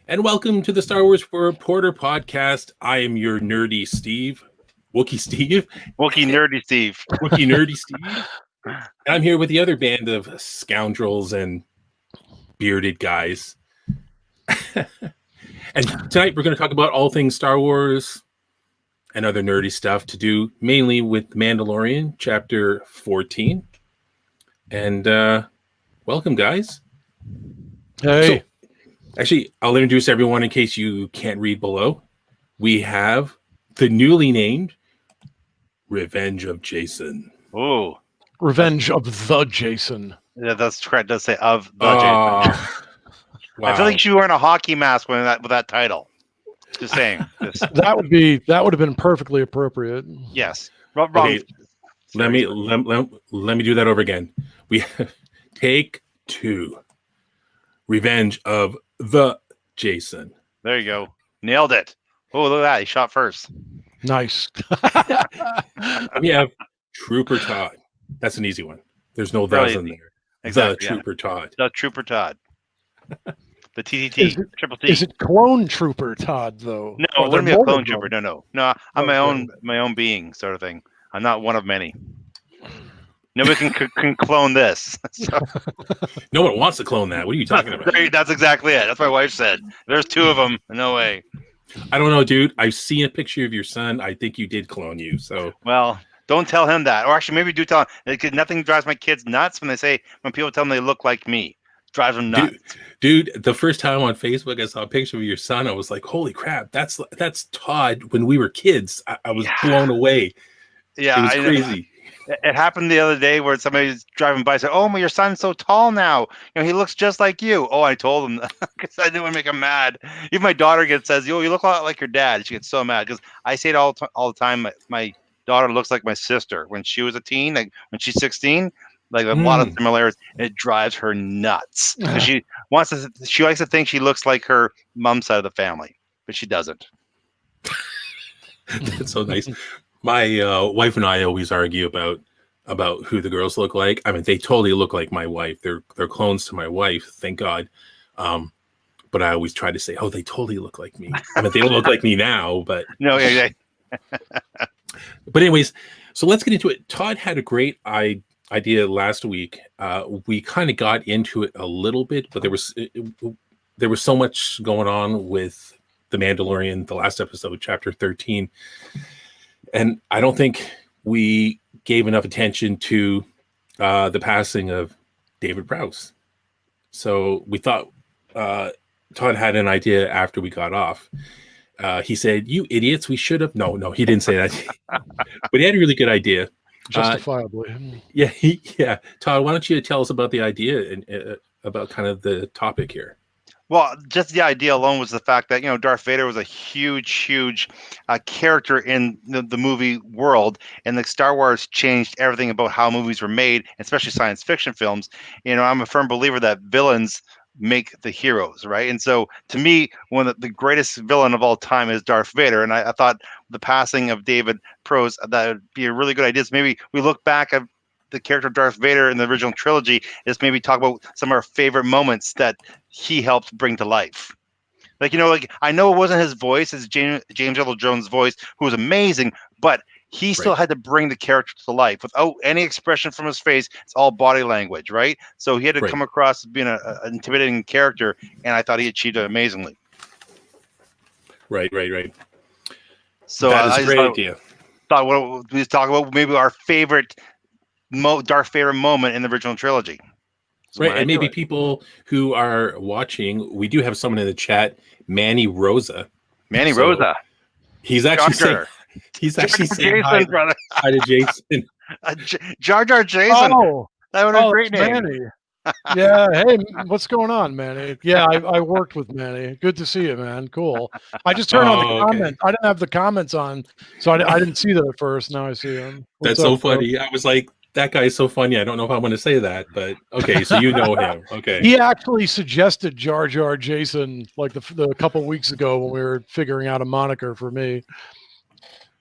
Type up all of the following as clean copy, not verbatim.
And welcome to the Star Wars Reporter podcast. I am your nerdy Steve, Wookie Steve, Wookie Nerdy Steve. Wookie Nerdy Steve. And I'm here with the other band of scoundrels and bearded guys. And tonight we're going to talk about all things Star Wars and other nerdy stuff to do mainly with Mandalorian Chapter 14. And welcome, guys. Hey. So, actually, I'll introduce everyone in case you can't read below. We have the newly named Revenge of Jason. Oh, Revenge of the Jason. yeah, that's correct. It does say of the Jason. Wow. I feel like you were wearing a hockey mask with that title. Just saying. That would have been perfectly appropriate. Yes. Okay, let me do that over again. We take two. Revenge of the Jason. There you go. Nailed it. Oh, look at that. He shot first. Nice. We have Trooper Todd. That's an easy one. There's no vowels in there. Exactly. The Trooper Todd. The Trooper Todd. The TTT. Triple T. Is it Clone Trooper Todd though? No, Or it wouldn't be there a more clone than one? trooper. No. I'm Okay. my own being, sort of thing. I'm not one of many. Nobody can clone this. So, No one wants to clone that. What are you talking about? that's exactly it. That's what my wife said. There's two of them. No way. I don't know, dude. I've seen a picture of your son. I think you did clone you. So Well, don't tell him that. Or actually, maybe do tell him. Because nothing drives my kids nuts when people tell them they look like me. Drives them nuts. Dude, the first time on Facebook I saw a picture of your son, I was like, holy crap, that's Todd when we were kids. I was blown away. Yeah, It was crazy. It happened the other day where somebody's driving by and said, "Oh, your son's so tall now. He looks just like you." Oh, I told him because I didn't want to make him mad. Even my daughter says, "Yo, you look a lot like your dad." She gets so mad because I say it all the time. My daughter looks like my sister when she was a teen, like when she's 16. Like a lot of similarities. It drives her nuts. She likes to think she looks like her mom's side of the family, but she doesn't. That's so nice. My wife and I always argue about who the girls look like. I mean, they totally look like my wife. They're clones to my wife, thank God. But I always try to say, oh, they totally look like me. I mean, they don't look like me now, but No, yeah. But anyways, so let's get into it. Todd had a great idea last week. We kind of got into it a little bit, but there was so much going on with the Mandalorian, the last episode, Chapter 13. And I don't think we gave enough attention to the passing of David Prowse. So we thought Todd had an idea after we got off. He said, "You idiots, we should have..." No, he didn't say that. But he had a really good idea. Justifiably. Yeah. Todd, why don't you tell us about the idea and about kind of the topic here? Well, just the idea alone was the fact that, Darth Vader was a huge character in the movie world, and the Star Wars changed everything about how movies were made, especially science fiction films. I'm a firm believer that villains make the heroes, right? And so, to me, one of the greatest villain of all time is Darth Vader, and I thought the passing of David Prowse, that would be a really good idea. So maybe we look back at the character of Darth Vader in the original trilogy, is maybe talk about some of our favorite moments that he helped bring to life. Like I know it wasn't his voice, it's James Earl Jones' voice, who was amazing, but he still had to bring the character to life without any expression from his face. It's all body language, right? So he had to come across as being an intimidating character, and I thought he achieved it amazingly. Right. So that is a great idea. Thought we talk about maybe our favorite Darth Vader moment in the original trilogy. Right, and maybe people who are watching, we do have someone in the chat, Manny Rosa. Rosa. He's actually saying hi, brother. Hi to Jason. Jar Jar Jason. Oh, that would be a great name. Manny. Yeah. Hey, what's going on, Manny? Yeah, I worked with Manny. Good to see you, man. Cool. I just turned on the comment. I didn't have the comments on, so I didn't see that at first. Now I see them. That's so funny. I was like, that guy is so funny. I don't know if I'm going to say that, but okay. So you know him. Okay. He actually suggested Jar Jar Jason like the couple weeks ago when we were figuring out a moniker for me.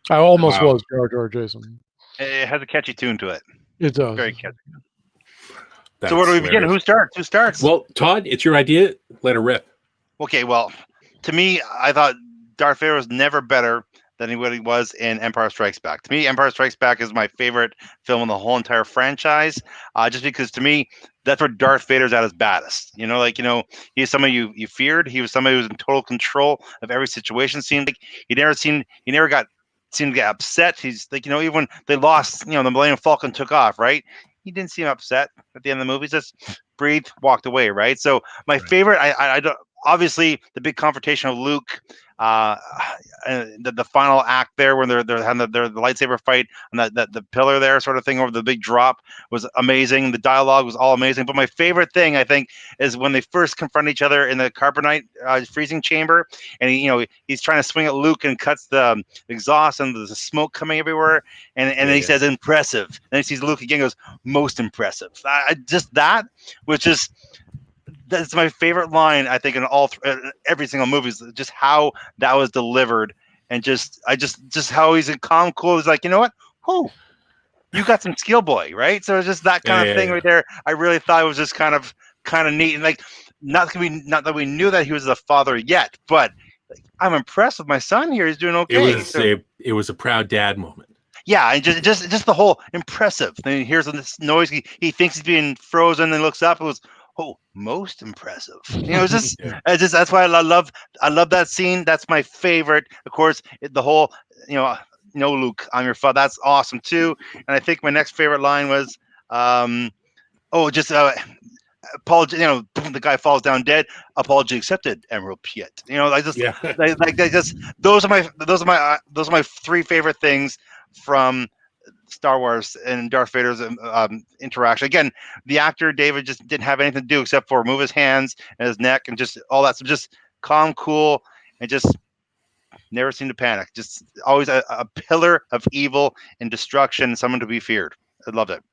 I almost was Jar Jar Jason. It has a catchy tune to it. It does. Very catchy. So where do we begin? Who starts? Well, Todd, it's your idea. Let her rip. Okay, well, to me, I thought Darth Vader was never better than what he was in Empire Strikes Back. To me, Empire Strikes Back is my favorite film in the whole entire franchise. Just because to me, that's where Darth Vader's at his baddest. He's somebody you feared. He was somebody who was in total control of every situation. Seemed like he never got seemed to get upset. He's like, even when they lost, the Millennium Falcon took off, right? He didn't seem upset at the end of the movie. He just breathed, walked away, right? So my favorite, I don't, obviously the big confrontation of Luke, the final act there when they're having the lightsaber fight and the pillar there sort of thing over the big drop was amazing. The dialogue was all amazing. But my favorite thing, I think, is when they first confront each other in the carbonite freezing chamber, and he's trying to swing at Luke and cuts the exhaust and there's smoke coming everywhere, and then he says impressive. And he sees Luke again, goes most impressive. Just that was just. That's my favorite line, I think, in every single movie. Is just how that was delivered, and just how he's calm, cool. He's like, you know what? Oh, you got some skill, boy, right? So it's just that kind of thing right there. I really thought it was just kind of neat, and like not that we knew that he was the father yet, but like, I'm impressed with my son here. He's doing okay. It was a proud dad moment. Yeah, and just the whole impressive. Then he hears this noise. He thinks he's being frozen, and looks up. It was. Oh, most impressive. It's just, that's why I love that scene. That's my favorite. Of course, the whole, no, Luke, I'm your father. That's awesome too. And I think my next favorite line was, Paul, the guy falls down dead. Apology accepted, Emerald Piet. Those are my three favorite things from Star Wars and Darth Vader's interaction. Again, the actor David just didn't have anything to do except for move his hands and his neck and just all that. So just calm, cool, and just never seemed to panic. Just always a pillar of evil and destruction, someone to be feared. I loved it.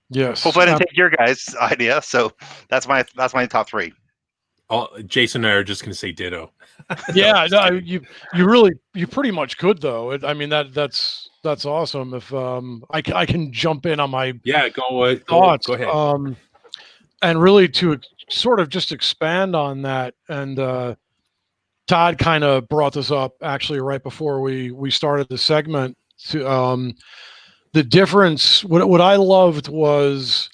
Yes. Hopefully I didn't take your guys' idea. So that's my top three. Jason and I are just going to say ditto. Yeah, you pretty much could though. I mean that's awesome. If I can jump in on my thoughts. Go ahead. And really to sort of just expand on that, and Todd kind of brought this up actually right before we started the segment. To the difference, what I loved was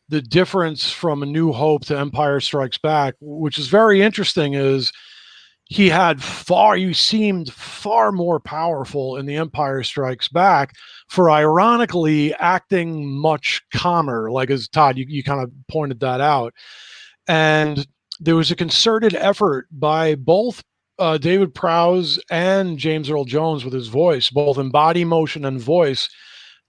the difference from A New Hope to Empire Strikes Back, which is very interesting, is he seemed far more powerful in The Empire Strikes Back, for ironically acting much calmer, like as Todd, you kind of pointed that out. And there was a concerted effort by both David Prowse and James Earl Jones with his voice, both in body motion and voice.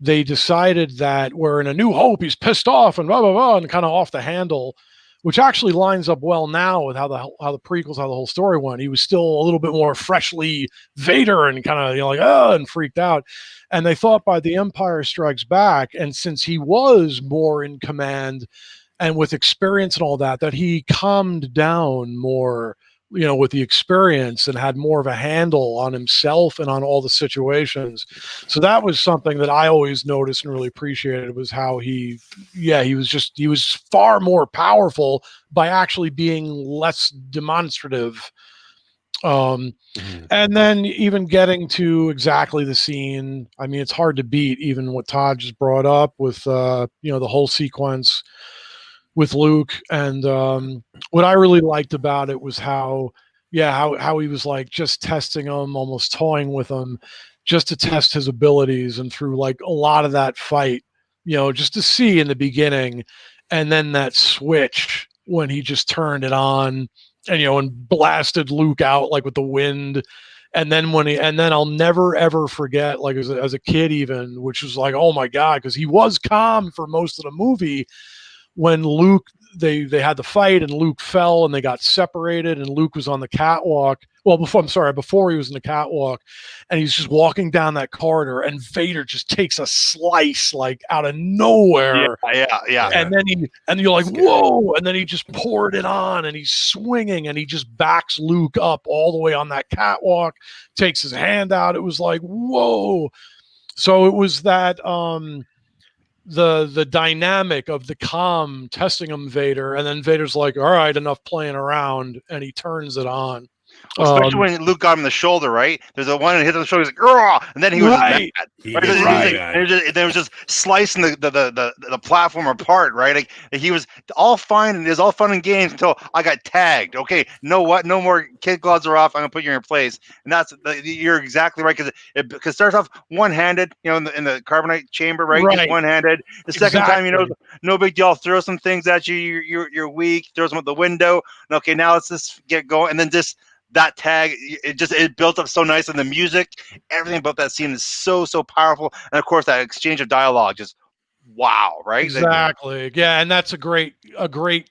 They decided that where in A New Hope he's pissed off and blah blah blah and kind of off the handle, which actually lines up well now with how the prequels, how the whole story went. He was still a little bit more freshly Vader and kind of and freaked out. And they thought by The Empire Strikes Back, and since he was more in command and with experience and all that he calmed down more, with the experience, and had more of a handle on himself and on all the situations. So that was something that I always noticed and really appreciated, was how he was far more powerful by actually being less demonstrative. And then even getting to exactly the scene, I mean, it's hard to beat even what Todd just brought up with, the whole sequence with Luke. And what I really liked about it was how he was like just testing him, almost toying with him, just to test his abilities. And through like a lot of that fight, just to see in the beginning, and then that switch when he just turned it on and and blasted Luke out like with the wind. And then I'll never ever forget, like as a kid even, which was like, oh my God, because he was calm for most of the movie. When Luke, they had the fight and Luke fell and they got separated and Luke was on the catwalk. Well, before he was in the catwalk, and he's just walking down that corridor and Vader just takes a slice like out of nowhere. Yeah. And then you're like, whoa. And then he just poured it on and he's swinging and he just backs Luke up all the way on that catwalk, takes his hand out. It was like, whoa. So it was that, the dynamic of the calm testing him Vader, and then Vader's like, all right, enough playing around, and he turns it on. Especially when Luke got him in the shoulder, right? There's a one that hit on the shoulder, he's like, "Ugh!" And then he was just mad. He Right? gets He was really like, mad. and it was just slicing the platform apart, right? Like he was all fine and it was all fun and games until I got tagged. Okay, know what? No more kid gloves are off. I'm gonna put you in your place. And you're exactly right, because it starts off one-handed, you know, in the carbonite chamber, right? Just one-handed. The second time, you know, no big deal. I'll throw some things at you. You're weak. Throws them out the window. And okay, now let's just get going. And then just that tag, it built up so nice, and the music, everything about that scene is so powerful. And of course, that exchange of dialogue, just wow, right? Exactly. Yeah, and that's a great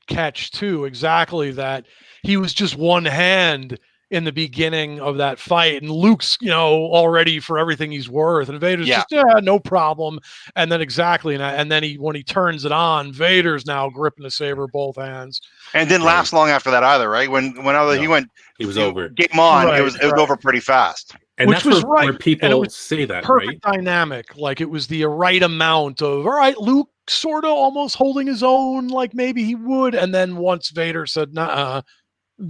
catch too. Exactly, that he was just one hand in the beginning of that fight, and Luke's, you know, already for everything he's worth, and Vader's just no problem. And then and then when he turns it on, Vader's now gripping the saber both hands, and didn't last long after that either, right? When he went, he was over. Game on, it was over pretty fast. And which that's was where people say that, perfect dynamic. Like it was the right amount of, all right, Luke sort of almost holding his own, like maybe he would, and then once Vader said, "Nah,"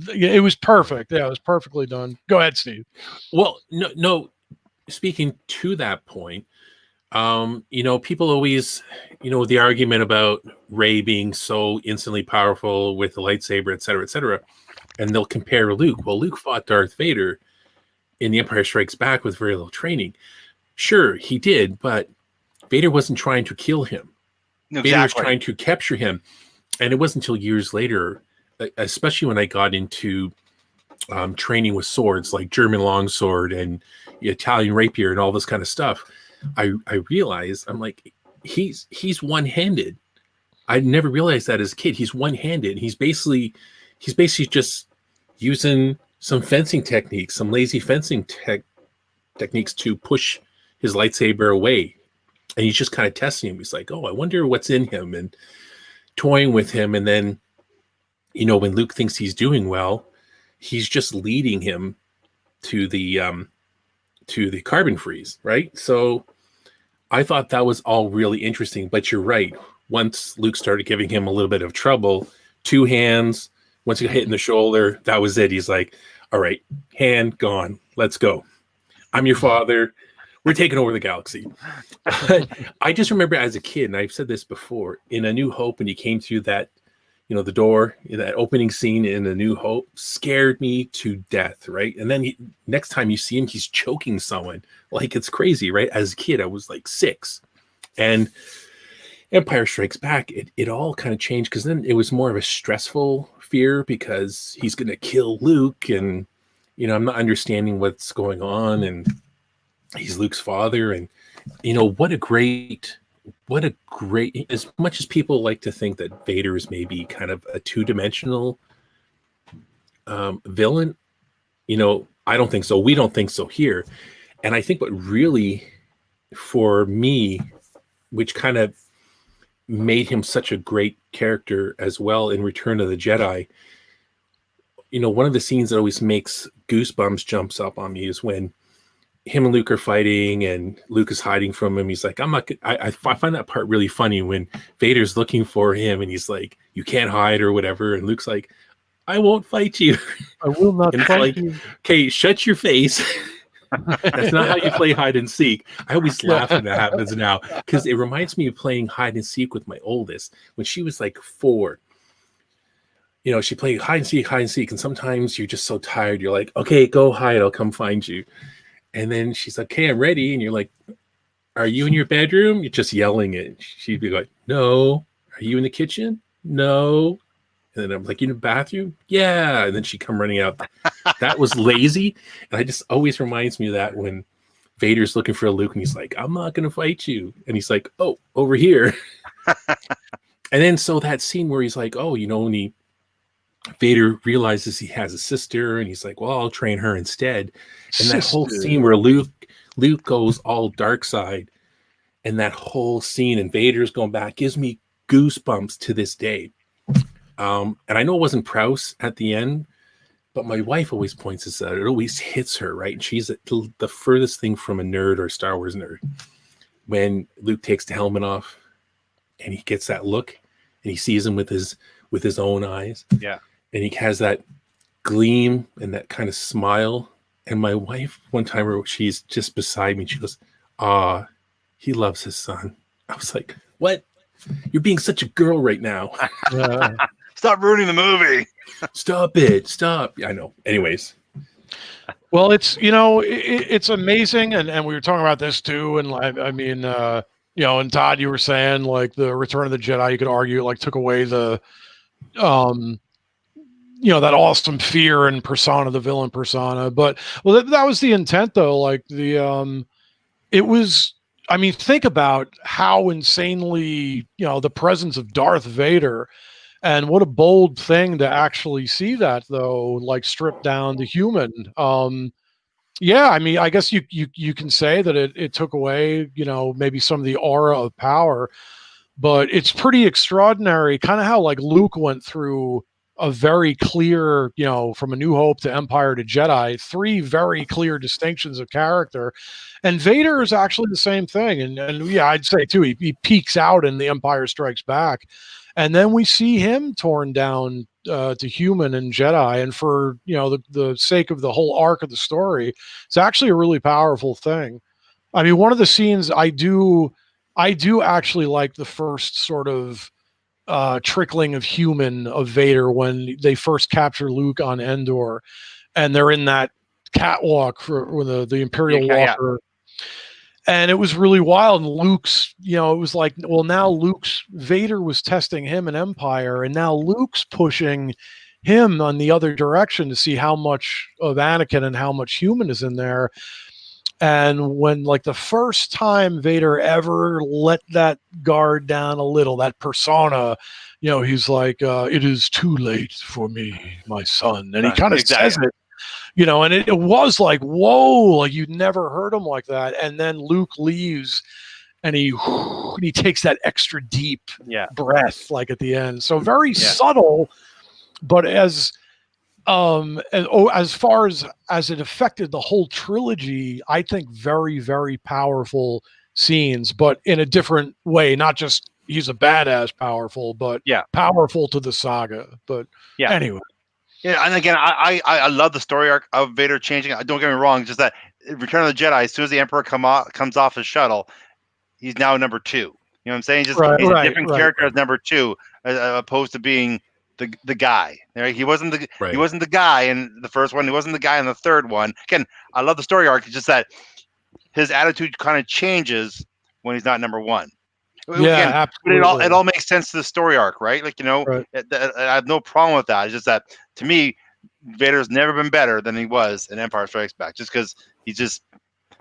it was perfect. Yeah, it was perfectly done. Go ahead, Steve. Well, no. Speaking to that point, you know, people always, you know, the argument about Rey being so instantly powerful with the lightsaber, et cetera, and they'll compare Luke. Well, Luke fought Darth Vader in The Empire Strikes Back with very little training. Sure, he did, but Vader wasn't trying to kill him. Exactly. Vader was trying to capture him. And it wasn't until years later, especially when I got into training with swords like German longsword and Italian rapier and all this kind of stuff, I realized, I'm like, he's one-handed. I never realized that as a kid. He's one-handed. He's basically just using some fencing techniques, some lazy fencing techniques to push his lightsaber away. And he's just kind of testing him. He's like, oh, I wonder what's in him, and toying with him. And then, you know, when Luke thinks he's doing well, he's just leading him to the carbon freeze, right? So I thought that was all really interesting. But you're right. Once Luke started giving him a little bit of trouble, two hands, once he got hit in the shoulder, that was it. He's like, all right, hand gone. Let's go. I'm your father. We're taking over the galaxy. I just remember as a kid, and I've said this before, in A New Hope, when he came through that, you know, the door, that opening scene in A New Hope scared me to death, right? And then next time you see him, he's choking someone. Like, it's crazy, right? As a kid, I was like 6. And Empire Strikes Back, it all kind of changed, because then it was more of a stressful fear, because he's going to kill Luke, and, you know, I'm not understanding what's going on, and he's Luke's father. And, you know, what a great, as much as people like to think that Vader is maybe kind of a two-dimensional villain, you know, I don't think so. We don't think so here. And I think what really, for me, which kind of made him such a great character as well in Return of the Jedi, you know, one of the scenes that always makes goosebumps jumps up on me is when him and Luke are fighting and Luke is hiding from him. He's like, I find that part really funny when Vader's looking for him and he's like, you can't hide or whatever. And Luke's like, I won't fight you. I will not fight you. Okay, shut your face. That's not how you play hide and seek. I always laugh when that happens now, because it reminds me of playing hide and seek with my oldest when she was like 4. You know, she played hide and seek. And sometimes you're just so tired. You're like, okay, go hide. I'll come find you. And then she's like, okay, I'm ready. And you're like, are you in your bedroom? You're just yelling it. She'd be like, no. Are you in the kitchen? No. And then I'm like, you in the bathroom? Yeah. And then she'd come running out. That was lazy. And I just always reminds me of that when Vader's looking for Luke and he's like, I'm not going to fight you. And he's like, oh, over here. And then so that scene where he's like, oh, you know, when Vader realizes he has a sister and he's like, well, I'll train her instead. And that whole scene where Luke goes all dark side, and that whole scene and Vader's going back gives me goosebumps to this day. And I know it wasn't Prowse at the end, but my wife always points this out. It always hits her, right? And she's the furthest thing from a nerd or Star Wars nerd. When Luke takes the helmet off and he gets that look and he sees him with his own eyes. Yeah. And he has that gleam and that kind of smile. And my wife, one time, she's just beside me. She goes, "Ah, he loves his son." I was like, "What? You're being such a girl right now." Stop ruining the movie. Stop it. Stop. I know. Anyways. Well, it's, it's amazing. And we were talking about this too. And I mean, and Todd, you were saying like the Return of the Jedi, you could argue like took away the, that awesome fear and persona, the villain persona. But well, that was the intent though. Like it was, I mean, think about how insanely, the presence of Darth Vader, and what a bold thing to actually see that though, like stripped down to human. Yeah, I mean, I guess you can say that it took away, maybe some of the aura of power, but it's pretty extraordinary, kind of how like Luke went through a very clear, from A New Hope to Empire to Jedi, 3 very clear distinctions of character. And Vader is actually the same thing. And yeah, I'd say too, he peaks out in The Empire Strikes Back. And then we see him torn down to human and Jedi. And for, the sake of the whole arc of the story, it's actually a really powerful thing. I mean, one of the scenes I do actually like the first sort of trickling of human of Vader when they first capture Luke on Endor, and they're in that catwalk for the Imperial Walker. And it was really wild. And Luke's, it was like, well, now Vader was testing him in Empire, and now Luke's pushing him on the other direction to see how much of Anakin and how much human is in there. And when, like, the first time Vader ever let that guard down a little, that persona, he's like, "It is too late for me, my son." And he kind of says it, and it was like, whoa, like you'd never heard him like that. And then Luke leaves and he takes that extra deep breath, like at the end. So very subtle, but as far as it affected the whole trilogy, I think very, very powerful scenes, but in a different way. Not just he's a badass powerful, but powerful to the saga. But anyway. Yeah, and again, I love the story arc of Vader changing. Don't get me wrong, just that Return of the Jedi, as soon as the Emperor comes off his shuttle, he's now number 2. You know what I'm saying? Just he's a different character as number 2, opposed to being the guy. Right? He wasn't the guy in the first one. He wasn't the guy in the third one. Again, I love the story arc. It's just that his attitude kind of changes when he's not number 1. Yeah, absolutely. But it all makes sense to the story arc, right? Like, I have no problem with that. It's just that, to me, Vader's never been better than he was in Empire Strikes Back, just because he's just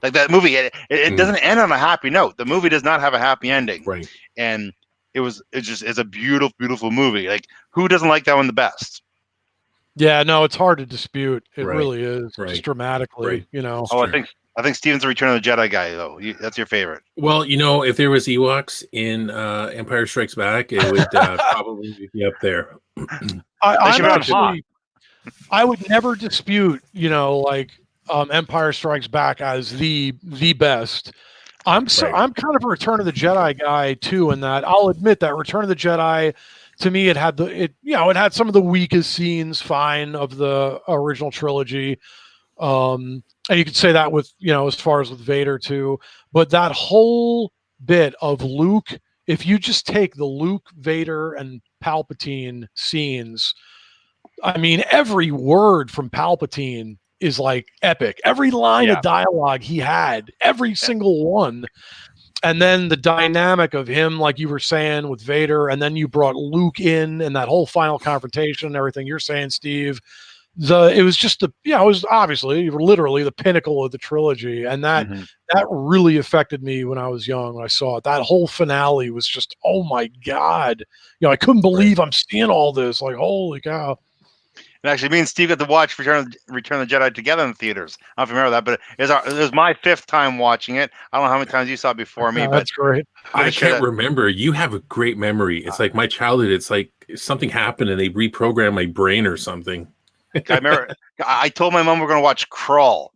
like that movie. It doesn't end on a happy note. The movie does not have a happy ending, right? And it's a beautiful, beautiful movie. Like, who doesn't like that one the best? Yeah, no, it's hard to dispute. It really is, just dramatically. I think Steven's a Return of the Jedi guy, though. That's your favorite. Well, if there was Ewoks in Empire Strikes Back, it would probably be up there. I would never dispute, Empire Strikes Back as the best. I'm kind of a Return of the Jedi guy too, in that I'll admit that Return of the Jedi, to me, it had some of the weakest scenes, fine, of the original trilogy. And you could say that with, as far as with Vader too, but that whole bit of Luke, if you just take the Luke, Vader, and Palpatine scenes, I mean, every word from Palpatine is like epic. Every line of dialogue he had, every single one. And then the dynamic of him, like you were saying with Vader, and then you brought Luke in and that whole final confrontation and everything you're saying, Steve. It was just it was obviously literally the pinnacle of the trilogy, and that really affected me when I was young. When I saw it, that whole finale was just, oh my god, I couldn't believe I'm seeing all this. Like, holy cow! And actually, me and Steve got to watch Return of the Jedi together in the theaters. I don't know if you remember that, but it was my 5th time watching it. I don't know how many times you saw it before me. But that's great. I can't remember. You have a great memory. It's like my childhood. It's like something happened and they reprogrammed my brain or something. I remember I told my mom we're going to watch Crawl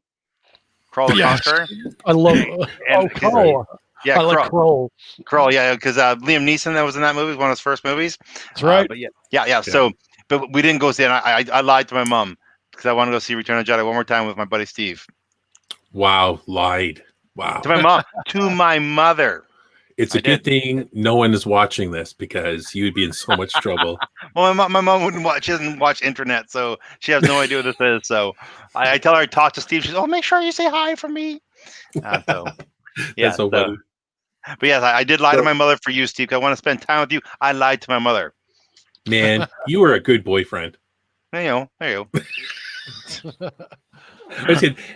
the Conqueror. I love Crawl. Yeah, I like Crawl. Crawl, yeah, because Liam Neeson that was in that movie, one of his first movies. That's right. But yeah. So, but we didn't go see it. I lied to my mom. because I want to go see Return of the Jedi one more time with my buddy Steve. Wow, lied. Wow. To my mom, to my mother. It's a good thing no one is watching this because you would be in so much trouble. Well, my mom wouldn't watch. She doesn't watch internet, so she has no idea what this is. So I tell her I talk to Steve. She's, oh, make sure you say hi for me. So yeah, That's so funny. But yes, I did lie to my mother for you, Steve. I want to spend time with you. I lied to my mother. Man, you were a good boyfriend. There you go.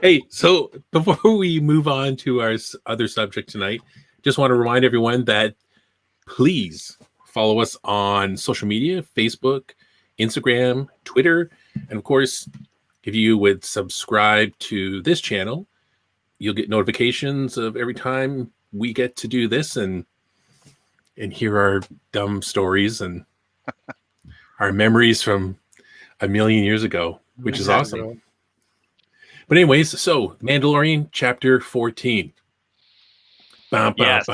Hey, so before we move on to our other subject tonight, just want to remind everyone that please follow us on social media, Facebook, Instagram, Twitter, and of course, if you would subscribe to this channel, you'll get notifications of every time we get to do this and hear our dumb stories and our memories from a million years ago, which is awesome. But anyways, so Mandalorian Chapter 14. Yes.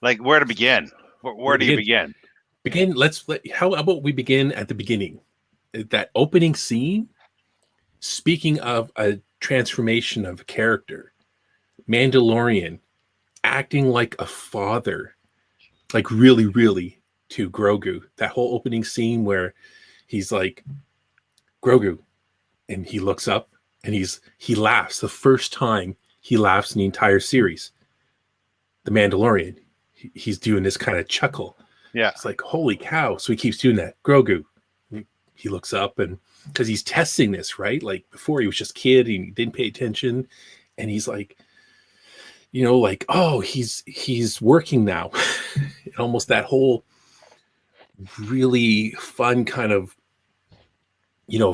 Like, where to begin? Where do you begin? How about we begin at the beginning? That opening scene, speaking of a transformation of character, Mandalorian acting like a father, like really, really, to Grogu. That whole opening scene where he's like, Grogu, and he looks up and he laughs. The first time he laughs in the entire series. The Mandalorian, he's doing this kind of chuckle. Yeah. It's like, holy cow. So he keeps doing that. Grogu, he looks up, and because he's testing this, right? Like before he was just kid and he didn't pay attention. And he's like, like, oh, he's working now. And almost that whole really fun kind of,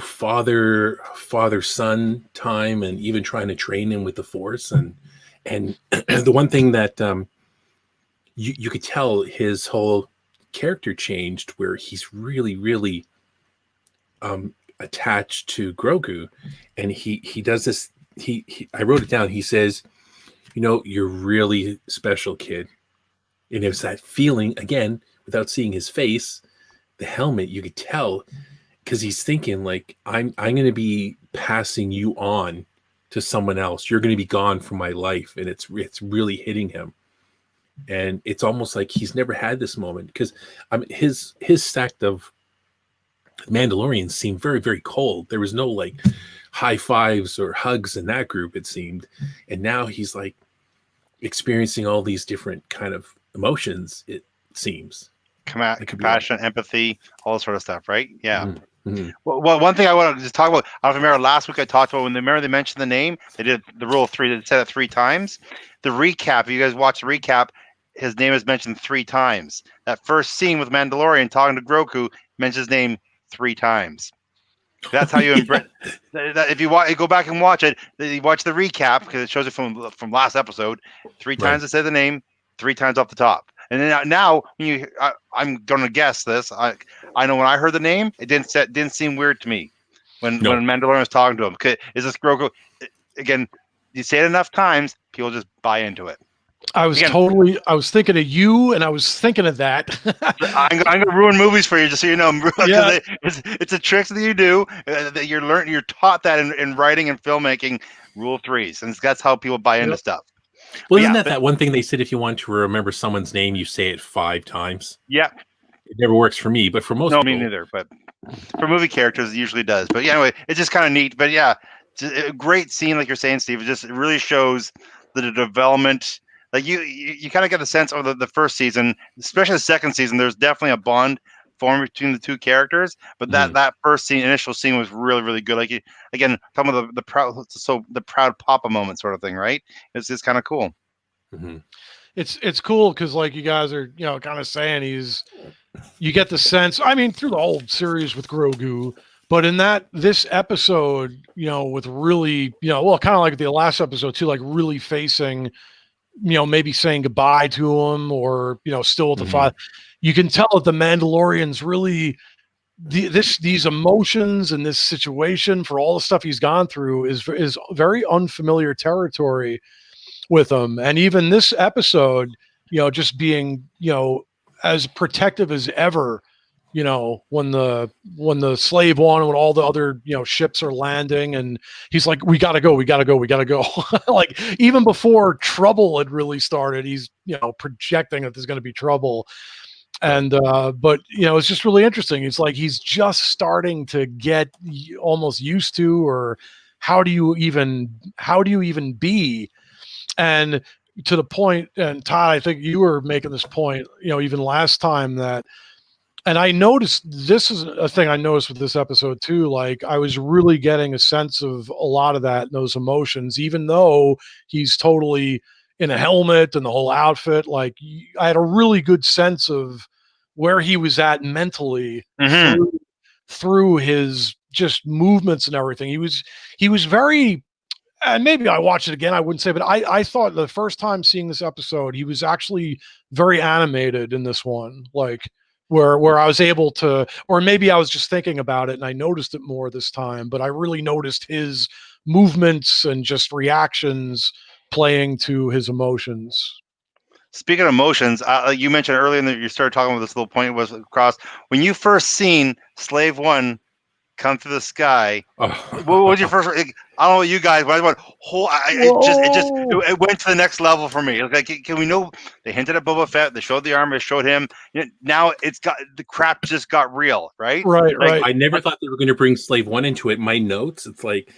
father son time, and even trying to train him with the Force. And the one thing that you could tell his whole character changed, where he's really, really attached to Grogu, and he does this. I wrote it down. He says, you're really special, kid. And it was that feeling, again, without seeing his face, the helmet, you could tell, because he's thinking like, I'm going to be passing you on to someone else. You're going to be gone from my life. And it's really hitting him. And it's almost like he's never had this moment, because his sect of Mandalorians seemed very, very cold. There was no like high fives or hugs in that group, it seemed. And now he's like experiencing all these different kind of emotions, it seems. Compassion, empathy, all this sort of stuff, right? Yeah. Mm-hmm. Well, one thing I want to just talk about, I don't remember last week I talked about when they mentioned the name, they did the rule of 3, they said it 3 times. The recap, if you guys watch the recap, his name is mentioned 3 times. That first scene with Mandalorian talking to Grogu mentions his name 3 times. That's how you embrace. If you go back and watch it, you watch the recap, because it shows it from last episode. 3 times it said the name, 3 times off the top. And then now, when I'm going to guess this. I know when I heard the name, it didn't seem weird to me when Mandalorian was talking to him. Is this Grogu? Again, you say it enough times, people just buy into it. I was thinking of you, and I was thinking of that. I'm going to ruin movies for you, just so you know. Yeah. It's a trick that you do. That you're taught that in writing and filmmaking, rule 3s, and that's how people buy into stuff. Well, isn't that one thing they said, if you want to remember someone's name, you say it 5 times? Yeah. It never works for me, but for most people. No, me neither, but for movie characters, it usually does. But yeah, anyway, it's just kind of neat. But yeah, a great scene, like you're saying, Steve. It really shows the development. Like you kind of get the sense of the first season, especially the second season, there's definitely a bond formed between the 2 characters. But that first initial scene was really, really good. Like, again, talking about the proud papa moment sort of thing, right? It's just kind of cool. Mm-hmm. It's cool because, like, you guys are kind of saying, you get the sense, I mean, through the whole series with Grogu, but in this episode, with really, well, kind of like the last episode too, like really facing, maybe saying goodbye to him, or still with the father. You can tell that the Mandalorian's really these emotions and this situation, for all the stuff he's gone through, is very unfamiliar territory with him. And even this episode, just being as protective as ever you know, when the slave one, when all the other, you know, ships are landing, and he's like, we gotta go. Like, even before trouble had really started, he's, you know, projecting that there's going to be trouble. And but you know, it's just really interesting. It's like he's just starting to get almost used to, or how do you even be? And to the point, and Todd, I think you were making this point, you know, even last time, that, and I noticed, this is a thing I noticed with this episode too. Like, I was really getting a sense of a lot of that, those emotions, even though he's totally in a helmet and the whole outfit. Like, I had a really good sense of where he was at mentally Mm-hmm. through his just movements and everything. He was very, and maybe I watch it again, I wouldn't say, but I thought the first time seeing this episode, he was actually very animated in this one, like where I was able to, or maybe I was just thinking about it and I noticed it more this time, but I really noticed his movements and just reactions playing to his emotions. Speaking of emotions, you mentioned earlier that you started talking about this little point was across when you first seen Slave One come through the sky. What was your first? I don't know what you guys, but I went whole. It went to the next level for me. Like, can we know? They hinted at Boba Fett. They showed the armor. They showed him. You know, now it's got the crap just got real, right? Right, Like, right. I never thought they were going to bring Slave One into it. My notes, it's like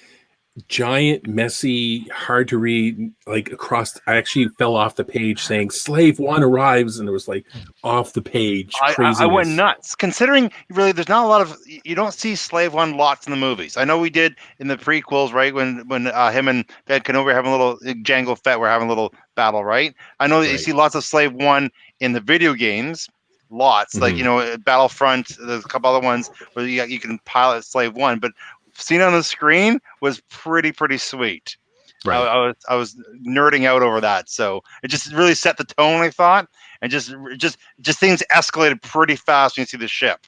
giant, messy, hard to read, like across. I actually fell off the page saying Slave One arrives, and it was like off the page I went craziness. nuts, considering really there's not a lot of, you don't see Slave One lots in the movies. I know we did in the prequels, right? When him and Ben Kenobi were having a little, Jango Fett were having a little battle, right? I know that you Right. see lots of Slave One in the video games, lots, like, Mhm. you know, Battlefront. There's a couple other ones where you can pilot Slave One, but seeing on the screen was pretty sweet. Right. I was nerding out over that, so it just really set the tone, I thought, and just things escalated pretty fast when you see the ship.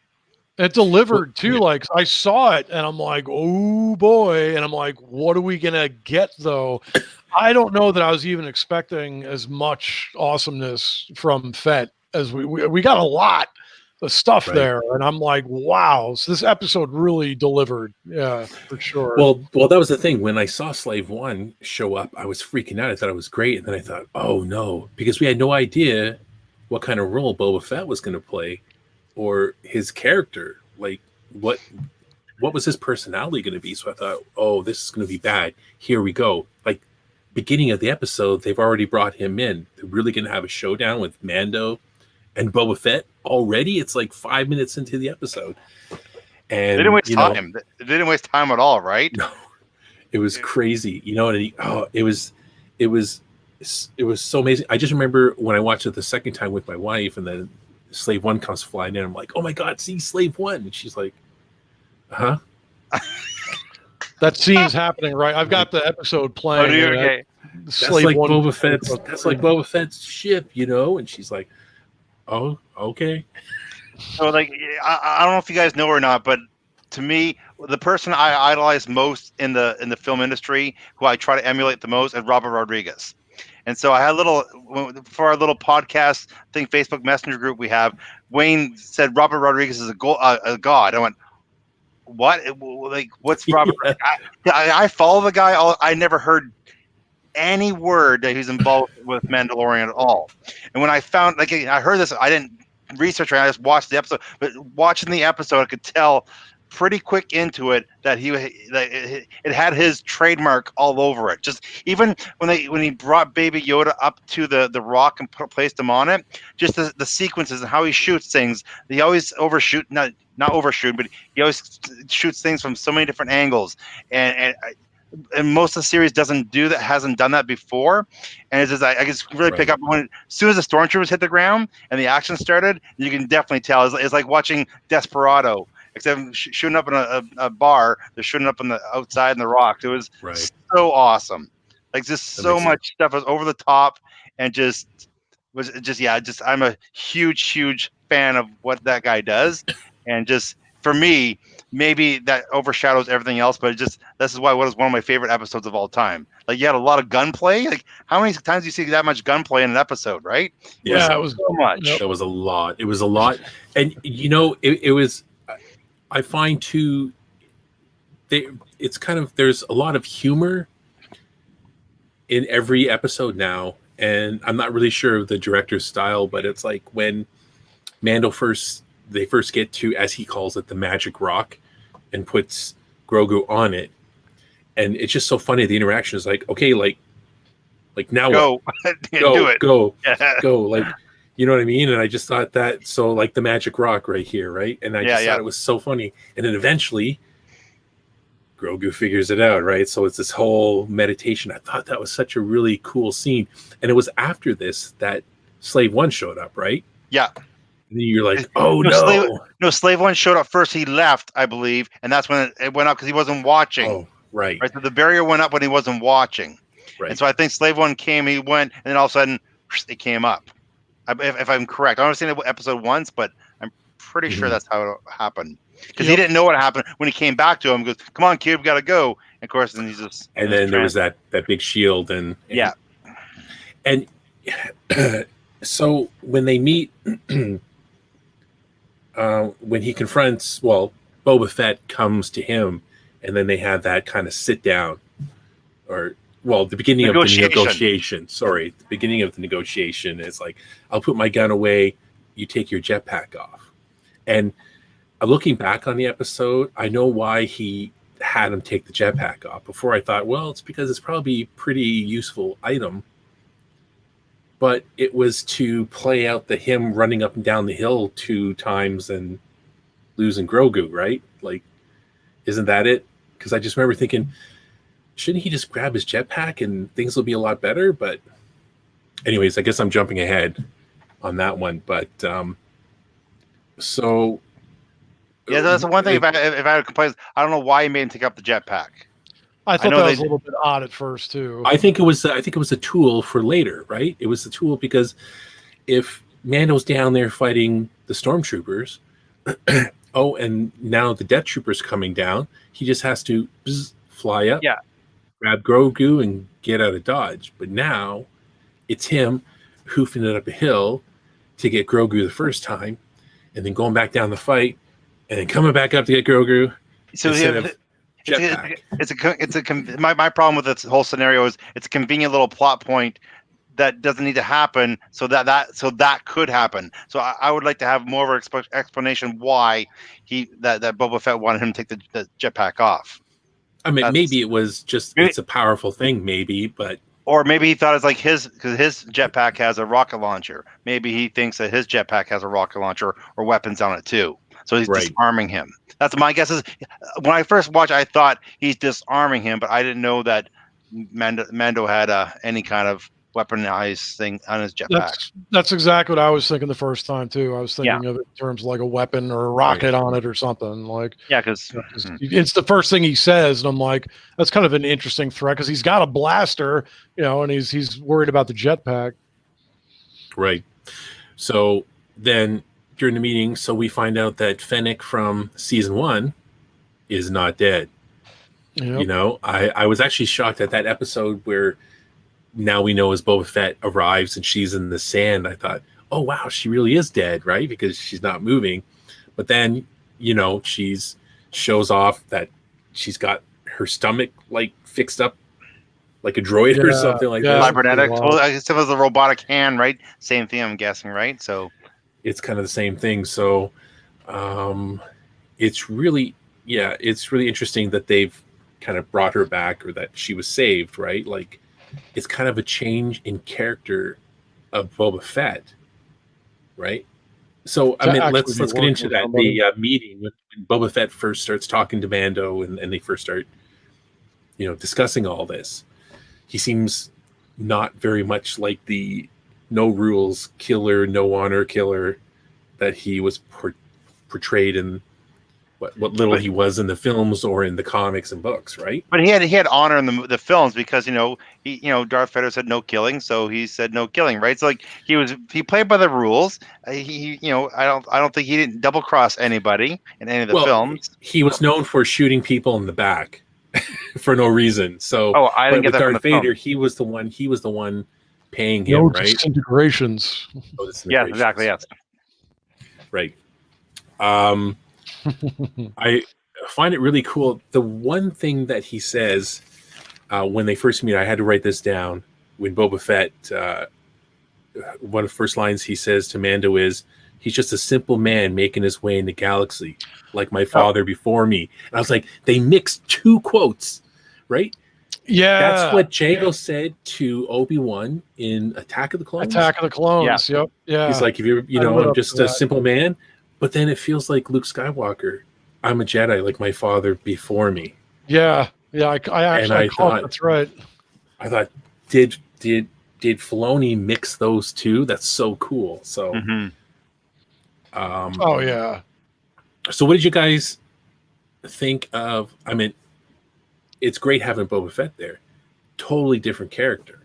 It delivered too. Like, I saw it and I'm like, oh boy. And I'm like, what are we gonna get though? I don't know that I was even expecting as much awesomeness from Fett as we got a lot of stuff Right. there. And I'm like, wow. So this episode really delivered. Yeah, for sure. Well, that was the thing. When I saw Slave One show up, I was freaking out. I thought it was great, and then I thought, oh no, because we had no idea what kind of role Boba Fett was going to play, or his character. Like, what was his personality going to be? So I thought, oh, this is going to be bad. Here we go. Like, beginning of the episode, they've already brought him in. They're really going to have a showdown with Mando and Boba Fett already. It's like 5 minutes into the episode, and They didn't waste time. They didn't waste time at all, right? No, it was crazy. You know, and it was so amazing. I just remember when I watched it the second time with my wife, and then Slave One comes flying in. I'm like, oh my god, see Slave One, and she's like, huh? That scene's happening, right? I've got the episode playing. Oh, you're okay. That's like Boba Fett's. That's like Boba Fett's ship, you know. And she's like, oh, okay. So, like, I don't know if you guys know or not, but to me, the person I idolize most in the film industry, who I try to emulate the most, is Robert Rodriguez. And so I had for our little podcast thing, Facebook Messenger group we have. Wayne said Robert Rodriguez is a god. I went, what? Like, what's Robert? Yeah. I follow the guy. I never heard any word that he's involved with Mandalorian at all. And when I found, like, I heard this, I didn't research it. I just watched the episode. But watching the episode, I could tell pretty quick into it that it had his trademark all over it. Just even when he brought Baby Yoda up to the rock and placed him on it, just the sequences and how he shoots things. He always overshoot, not overshoot, but he always shoots things from so many different angles, and most of the series hasn't done that before, and it's just I just really pick up when as soon as the stormtroopers hit the ground and the action started, you can definitely tell it's like watching Desperado, except shooting up in a bar. They're shooting up on the outside in the rocks. It was so awesome, like just so much stuff was over the top, and I'm a huge fan of what that guy does, and just for me, maybe that overshadows everything else. But this is why what is one of my favorite episodes of all time. Like you had a lot of gunplay. Like how many times do you see that much gunplay in an episode, right? Yeah, it was so much. That was a lot. It was a lot, and it was. I find too. It's kind of there's a lot of humor in every episode now, and I'm not really sure of the director's style, but it's like when Mando they first get to, as he calls it, the magic rock, and puts Grogu on it, and it's just so funny. The interaction is like, okay, like now Go, do it, go, like, you know what I mean? And I just thought that, so like the magic rock right here, right? And I just thought it was so funny, and then eventually Grogu figures it out, right? So it's this whole meditation. I thought that was such a really cool scene, and it was after this that Slave One showed up, right? Yeah. And then you're like, oh no, Slave One showed up first. He left, I believe, and that's when it went up because he wasn't watching. Oh, right. So the barrier went up when he wasn't watching, Right. and so I think Slave One came, he went, and then all of a sudden it came up. If I'm correct, I've only seen the episode once, but I'm pretty sure that's how it happened. Because he didn't know what happened when he came back to him. He goes, "Come on, kid, we gotta go." And of course, then he's just. And then there was that big shield, and so when they meet, when he confronts, Boba Fett comes to him, and then they have that kind of sit down, or the beginning of the negotiation. Sorry, the beginning of the negotiation is like, I'll put my gun away, you take your jetpack off. And looking back on the episode, I know why he had him take the jetpack off. Before I thought, it's because it's probably a pretty useful item. But it was to play out him running up and down the hill 2 times and losing Grogu, right? Like, isn't that it? Because I just remember thinking, shouldn't he just grab his jetpack and things will be a lot better? But anyways, I guess I'm jumping ahead on that one. But so yeah, that's the one thing. If I had complaints, I don't know why he made him take up the jetpack. I thought that was a little bit odd at first too. I think it was a tool for later, right? It was a tool because if Mando's down there fighting the stormtroopers, and now the Death Trooper's coming down, he just has to fly up, grab Grogu, and get out of Dodge. But now it's him hoofing it up a hill to get Grogu the first time, and then going back down the fight, and then coming back up to get Grogu. So my problem with this whole scenario is it's a convenient little plot point that doesn't need to happen, so that could happen. So I would like to have more of an explanation why that Boba Fett wanted him to take the jetpack off. I mean, maybe it was just it's a powerful thing, maybe, but or maybe he thought it's like because his jetpack has a rocket launcher. Maybe he thinks that his jetpack has a rocket launcher or weapons on it too. So he's disarming him. That's my guess. Is when I first watched, I thought he's disarming him, but I didn't know that Mando had any kind of weaponized thing on his jetpack. That's exactly what I was thinking the first time too. I was thinking of it in terms of like a weapon or a rocket on it or something. Like because it's the first thing he says, and I'm like, that's kind of an interesting threat because he's got a blaster, and he's worried about the jetpack. Right. So then during the meeting, we find out that Fennec from season 1 is not dead. Yep. I was actually shocked at that episode where now we know as Boba Fett arrives and she's in the sand. I thought, oh wow, she really is dead, right? Because she's not moving. But then, she shows off that she's got her stomach like fixed up like a droid or something like that. Cybernetic. Well, I guess it was a robotic hand, right? Same thing, I'm guessing, right? So it's kind of the same thing. So it's really interesting that they've kind of brought her back, or that she was saved, right? Like, it's kind of a change in character of Boba Fett, right? So I mean, let's get into that. The meeting when Boba Fett first starts talking to Mando, and they first start, discussing all this. He seems not very much like the no rules killer, no honor killer that he was portrayed in what little But- he was in the films or in the comics and books, right? But he had honor in the films because Darth Vader said no killing, so he said no killing, right? So like he played by the rules. I don't think he didn't double cross anybody in any of the films. He was known for shooting people in the back for no reason. So, Oh, I didn't but get with that from Darth the film. Vader, he was the one paying him, No right? disintegrations. Oh, this is Yes, exactly. Yes. Right. I find it really cool. The one thing that he says when they first meet, I had to write this down. When Boba Fett, one of the first lines he says to Mando is, "He's just a simple man making his way in the galaxy, like my father before me." And I was like, they mixed two quotes, right? Yeah, That's what Jango said to Obi-Wan in Attack of the Clones. Attack of the Clones. Yep. Yeah. He's like, if you're, I live I'm up just to a that. simple man. But then it feels like Luke Skywalker. I'm a Jedi, like my father before me. Yeah. Yeah. I caught that's right. I thought, did Filoni mix those two? That's so cool. So, Oh yeah. So what did you guys think of? I mean, it's great having Boba Fett there. Totally different character.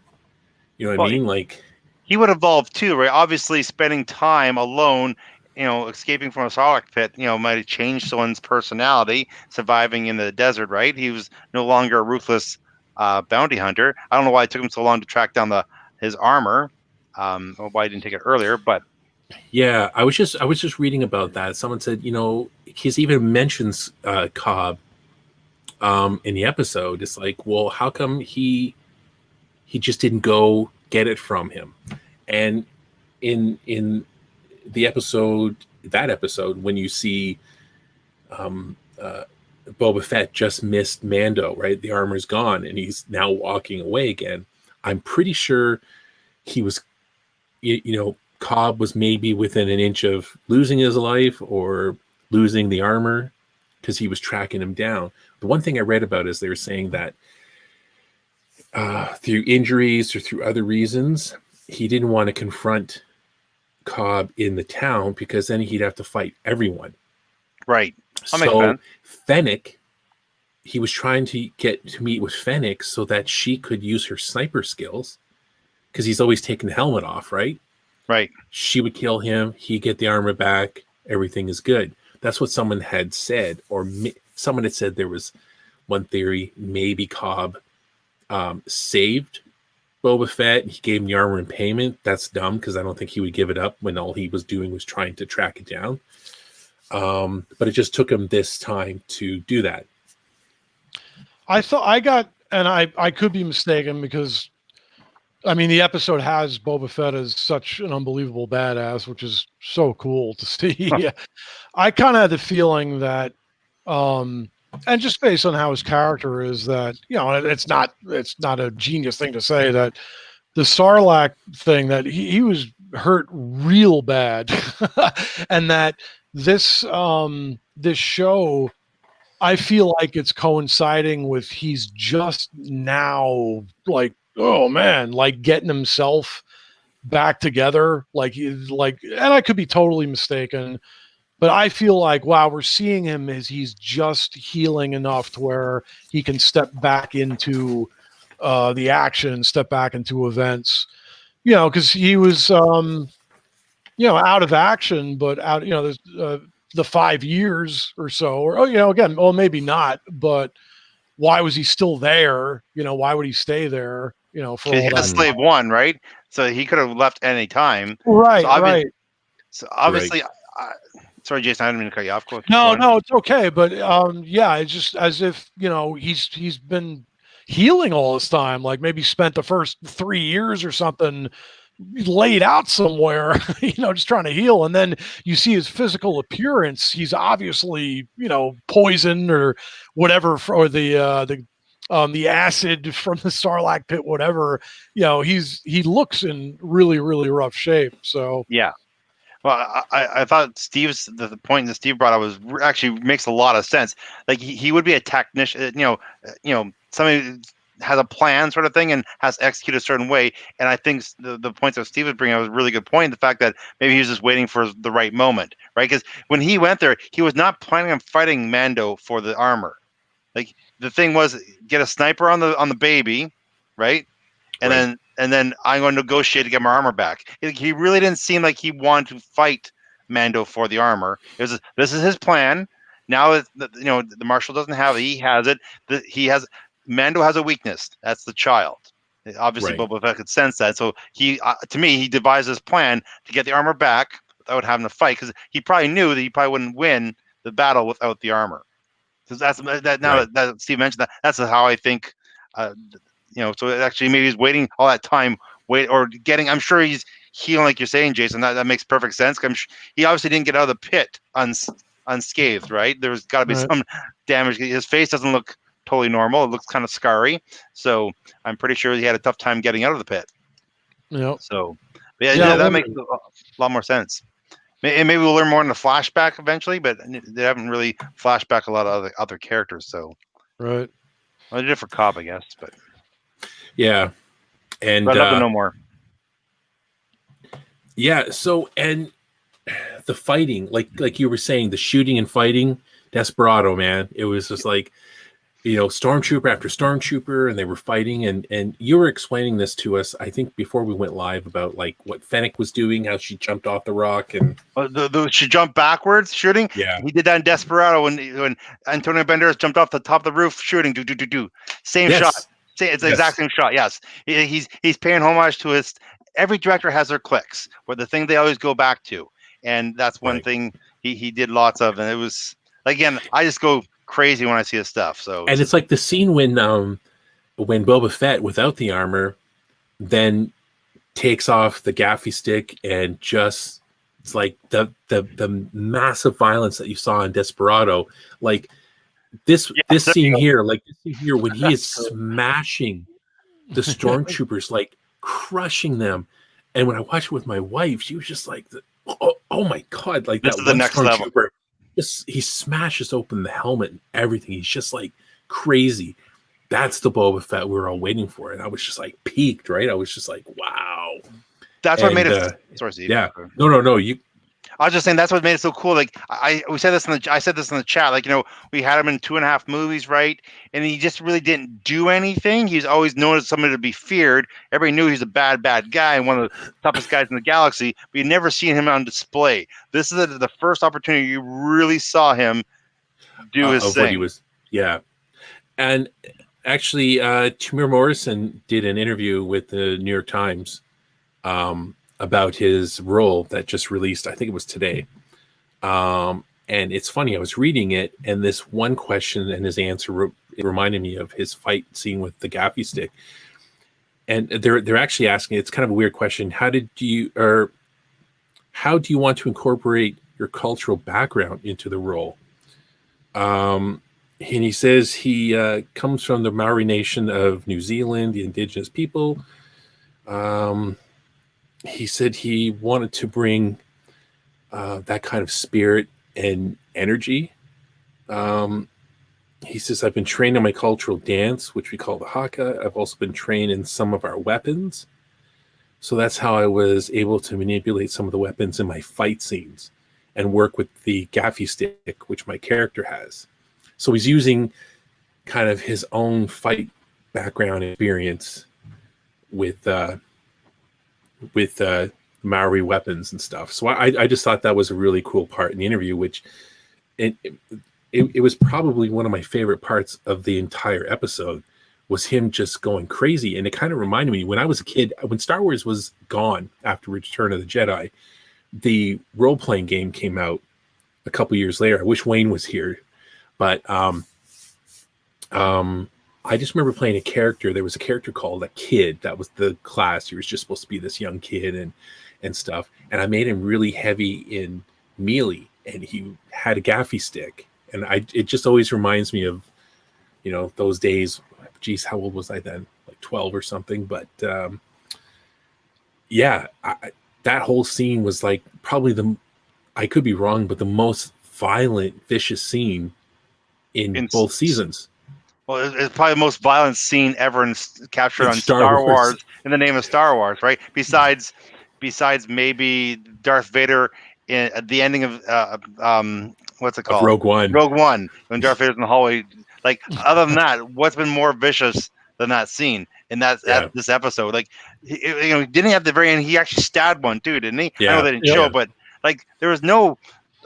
You know what I mean? Like, he would evolve too, right? Obviously, spending time alone, escaping from a Sarlacc pit, might have changed someone's personality. Surviving in the desert, right? He was no longer a ruthless bounty hunter. I don't know why it took him so long to track down his armor. Or why he didn't take it earlier, but yeah, I was just reading about that. Someone said, he's even mentions Cobb in the episode. It's like, well, how come he just didn't go get it from him? And in the episode, when you see Boba Fett just missed Mando, right? The armor's gone and he's now walking away again. I'm pretty sure he was, Cobb was maybe within an inch of losing his life or losing the armor because he was tracking him down. The one thing I read about is they were saying that through injuries or through other reasons, he didn't want to confront Cobb in the town because then he'd have to fight everyone. Right. That makes So sense. Fennec, he was trying to get to meet with Fennec so that she could use her sniper skills because he's always taking the helmet off, right? Right. She would kill him. He'd get the armor back. Everything is good. That's what someone had said, or someone had said there was one theory, maybe Cobb saved Boba Fett. He gave him the armor in payment. That's dumb because I don't think he would give it up when all he was doing was trying to track it down. But it just took him this time to do that. I thought I could be mistaken because, I mean, the episode has Boba Fett as such an unbelievable badass, which is so cool to see. I kind of had the feeling that, and just based on how his character is, that it's not a genius thing to say that the Sarlacc thing, that he was hurt real bad, and that this show, I feel like it's coinciding with he's just now like, oh man, like getting himself back together, and I could be totally mistaken, but I feel like, wow, we're seeing him as he's just healing enough to where he can step back into the action, step back into events, because he was out of action, but out, there's the 5 years or so, or again, well, maybe not, but why was he still there? Why would he stay there? For all He that has slave time? one, right? So he could have left any time. Right, So right. So obviously, sorry, Jason, I didn't mean to cut you off. No, it's okay, but yeah, it's just as if he's been healing all this time, like maybe spent the first 3 years or something laid out somewhere, just trying to heal, and then you see his physical appearance. He's obviously, poisoned or whatever, or the acid from the Sarlacc pit, whatever. He looks in really, really rough shape. So yeah. Well, I thought the point that Steve brought up was actually makes a lot of sense. Like he would be a technician, somebody has a plan sort of thing and has to execute a certain way. And I think the points that Steve was bringing up was a really good point. The fact that maybe he was just waiting for the right moment, right? Because when he went there, he was not planning on fighting Mando for the armor. Like the thing was, get a sniper on the baby, right? And Right. then I'm going to negotiate to get my armor back. He really didn't seem like he wanted to fight Mando for the armor. This is his plan. Now the Marshal doesn't have it. He has it. Mando has a weakness. That's the child. Obviously, Right. Boba Fett could sense that. So to me, he devised this plan to get the armor back without having to fight, because he probably knew that he probably wouldn't win the battle without the armor. Because that's that. Now Right. that Steve mentioned that, that's how I think. So actually, maybe he's waiting all that time, I'm sure he's healing, like you're saying, Jason. That makes perfect sense. He obviously didn't get out of the pit unscathed, right? There's got to be some damage. His face doesn't look totally normal. It looks kind of scarry. So I'm pretty sure he had a tough time getting out of the pit. Yep. So that makes a lot more sense. And maybe we'll learn more in the flashback eventually, but they haven't really flashed back a lot of other characters. So right. Well, a different cop, I guess, but Yeah. And I'd love to know more. Yeah. So, and the fighting, like you were saying, the shooting and fighting, Desperado, man. It was just like, stormtrooper after stormtrooper, and they were fighting. And you were explaining this to us, I think, before we went live, about like what Fennec was doing, how she jumped off the rock, and she jumped backwards shooting. Yeah, he did that in Desperado when Antonio Banderas jumped off the top of the roof shooting. Same yes. shot. It's the exact same shot. Yes, he's paying homage to his. Every director has their clicks, or the thing they always go back to, and that's one thing he did lots of. And it was, again, I just go crazy when I see his stuff. So and it's like the scene when Boba Fett without the armor then takes off the gaffy stick, and just it's like the massive violence that you saw in Desperado, like this scene here, when he is smashing the stormtroopers, like crushing them. And when I watched it with my wife, she was just like, oh my God, like this that is the one next level. He smashes open the helmet and everything. He's just like crazy. That's the Boba Fett we were all waiting for. And I was just like peaked, right? I was just like, wow. That's what made it. Sorry, Steve. Yeah. No. I was just saying that's what made it so cool. Like I said this in the chat. Like, we had him in 2.5 movies, right? And he just really didn't do anything. He's always known as somebody to be feared. Everybody knew he's a bad guy and one of the toughest guys in the galaxy. But you never seen him on display. This is the first opportunity you really saw him do his thing. What he was, yeah. And actually, Tamir Morrison did an interview with the New York Times about his role that just released. I think it was today. And it's funny, I was reading it, and this one question and his answer it reminded me of his fight scene with the gaffy stick. And they're actually asking, it's kind of a weird question. How do you want to incorporate your cultural background into the role? And he says he comes from the Maori nation of New Zealand, the indigenous people. He said he wanted to bring that kind of spirit and energy. He says, I've been trained in my cultural dance, which we call the haka. I've also been trained in some of our weapons. So that's how I was able to manipulate some of the weapons in my fight scenes and work with the gaffy stick, which my character has. So he's using kind of his own fight background experience with Maori weapons and stuff. So I just thought that was a really cool part in the interview, which it was probably one of my favorite parts of the entire episode, was him just going crazy. And it kind of reminded me, when I was a kid, when Star Wars was gone after Return of the Jedi, the role-playing game came out a couple years later. I wish Wayne was here, but I just remember playing a character. There was a character called a Kid. That was the class. He was just supposed to be this young kid and stuff. And I made him really heavy in melee, and he had a gaffy stick. And it just always reminds me of, those days. Geez, how old was I then? Like 12 or something. But that whole scene was like probably I could be wrong, but the most violent, vicious scene in both seasons. Well, it's probably the most violent scene ever captured In on Star Star Wars. Wars in the name of Star Wars, right? Besides maybe Darth Vader at the ending of what's it Of called? Rogue One. Rogue One, when Darth Vader's in the hallway. Like, other than that, what's been more vicious than that scene in this episode? Like, didn't he at the very end? He actually stabbed one too, didn't he? Yeah. I know they didn't show, but like, there was no.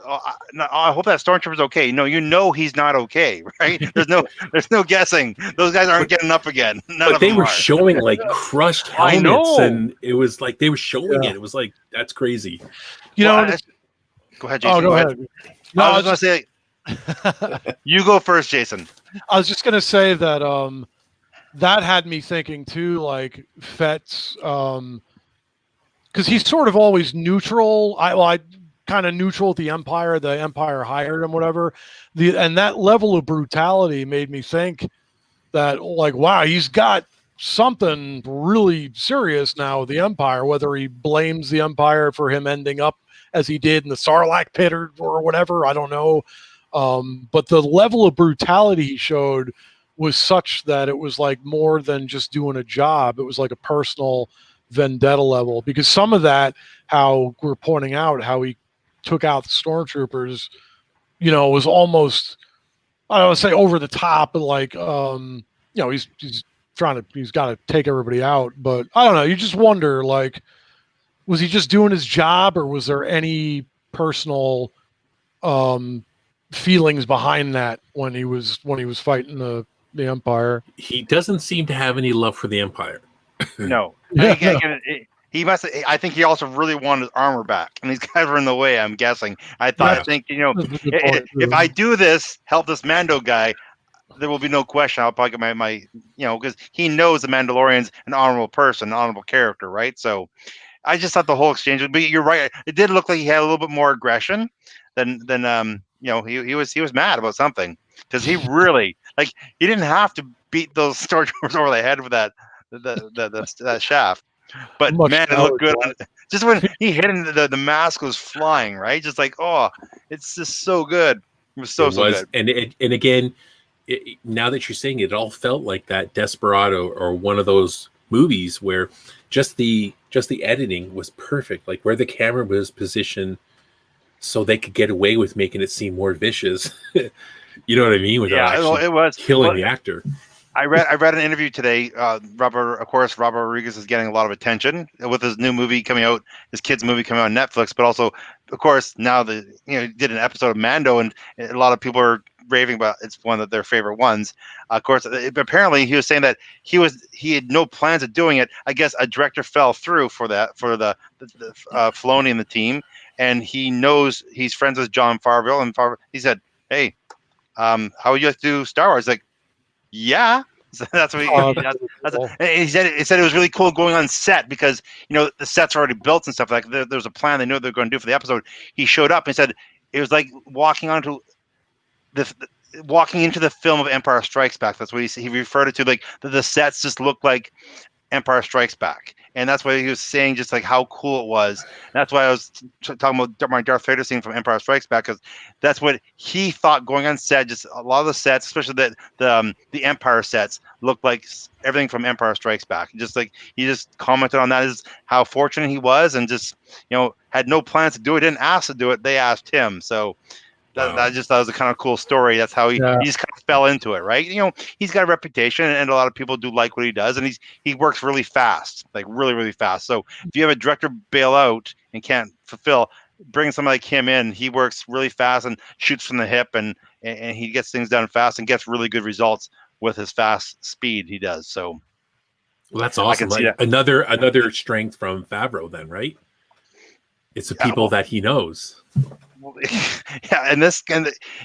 I hope that stormtrooper's okay. No, he's not okay, right? There's no guessing. Those guys aren't getting up again. None But of they them were are. showing like crushed I helmets, know. and it was like they were showing Yeah. it. It was like, that's crazy. You Well, know, go ahead, Jason. oh, go ahead. No, I was going to say, you go first, Jason. I was just gonna say that that had me thinking too, like Fett's, because he's sort of always neutral. I kind of neutral with the Empire. The Empire hired him, whatever. And that level of brutality made me think that, like, wow, he's got something really serious now with the Empire. Whether he blames the Empire for him ending up as he did in the Sarlacc pit or whatever, I don't know. But the level of brutality he showed was such that it was like more than just doing a job. It was like a personal vendetta level, because some of that, how we're pointing out, how he took out the stormtroopers, was almost, I don't want to say over the top, but like, he's got to take everybody out. But I don't know. You just wonder, like, was he just doing his job, or was there any personal feelings behind that when he was fighting the Empire? He doesn't seem to have any love for the Empire. No. Yeah. He must. I think he also really wanted his armor back, and these guys were in the way. I'm guessing. I think if I do this, help this Mando guy, there will be no question. I'll probably get my because he knows the Mandalorian's an honorable person, an honorable character, right? So I just thought the whole exchange. But you're right. It did look like he had a little bit more aggression than he was mad about something, because he really, like, he didn't have to beat those stormtroopers over the head with that shaft. But man, it looked good. Just when he hit him, the mask was flying, right? Just like, oh, it's just so good. It was so good. And again, now that you're saying it, it all felt like that Desperado or one of those movies where just the editing was perfect, like where the camera was positioned so they could get away with making it seem more vicious. You know what I mean? Without it was killing the actor. I read an interview today. Robert Rodriguez is getting a lot of attention with his new movie coming out, his kids' movie coming out on Netflix. But also, of course, now he did an episode of Mando, and a lot of people are raving about it's one of their favorite ones. Of course, apparently he was saying that he had no plans of doing it. I guess a director fell through for the Filoni and the team, and he knows he's friends with Jon Favreau, and he said, "Hey, how would you like to do Star Wars?" Like, yeah. So that's what he said. He said it was really cool going on set because the sets are already built and stuff. Like there was a plan they knew they were going to do for the episode. He showed up and said it was like walking into the film of Empire Strikes Back. That's what he referred it to. Like the sets just looked like Empire Strikes Back, and that's what he was saying. Just like how cool it was. And that's why I was talking about my Darth Vader scene from Empire Strikes Back, because that's what he thought going on set. Just a lot of the sets, especially the Empire sets, looked like everything from Empire Strikes Back. Just like he just commented on that, is how fortunate he was, and just had no plans to do it. Didn't ask to do it. They asked him. So. I just thought it was a kind of cool story. That's how he just kind of fell into it, right? He's got a reputation, and a lot of people do like what he does, and he works really fast, like really, really fast. So if you have a director bail out and can't fulfill, bring somebody like him in. He works really fast and shoots from the hip, and he gets things done fast and gets really good results with his fast speed he does. So well, that's awesome. Like another strength from Favreau, then, right? It's the people that he knows. Yeah, and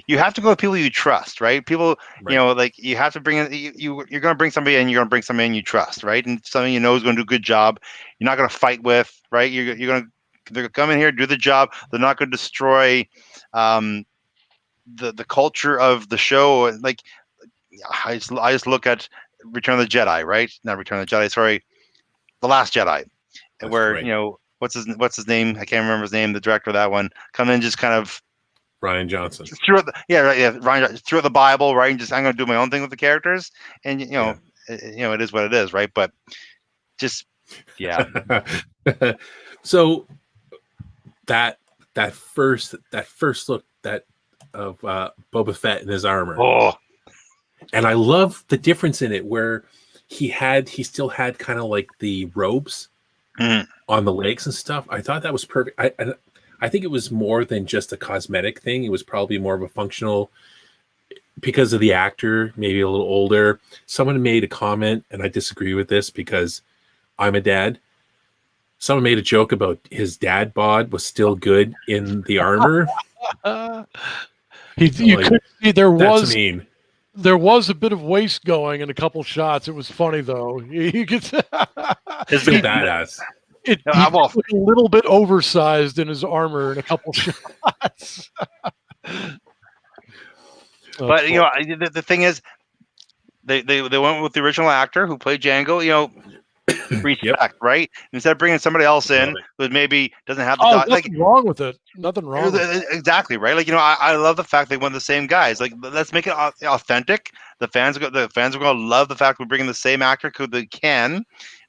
you have to go with people you trust, right? People, right. Like you have to bring in. You're going to bring somebody in. You're going to bring somebody in you trust, right? And somebody is going to do a good job. You're not going to fight with, right? They're going to come in here, do the job. They're not going to destroy the culture of the show. Like I just look at Return of the Jedi, right? Not Return of the Jedi. Sorry, The Last Jedi, where right. what's his name? I can't remember his name. The director of that one come in, just kind of Ryan Johnson. Throughout the Bible, right? And just I'm going to do my own thing with the characters, and it is what it is, right? But just So that first look of Boba Fett in his armor, and I love the difference in it where he still had kind of like the robes on the legs and stuff. I thought that was perfect. I think it was more than just a cosmetic thing. It was probably more of a functional, because of the actor, maybe a little older. Someone made a comment, and I disagree with this because I'm a dad. Someone made a joke about his dad bod was still good in the armor. You could see there was mean. There was a bit of waist going in a couple shots. It was funny though. You could it's still badass. He was a little bit oversized in his armor in a couple shots. But the thing is, they went with the original actor who played Django. Respect, right? Instead of bringing somebody else in who maybe doesn't have the nothing wrong with it. Nothing wrong. Exactly, right? Like I love the fact they went the same guys. Like let's make it authentic. The fans are going to love the fact we're bringing the same actor who they can,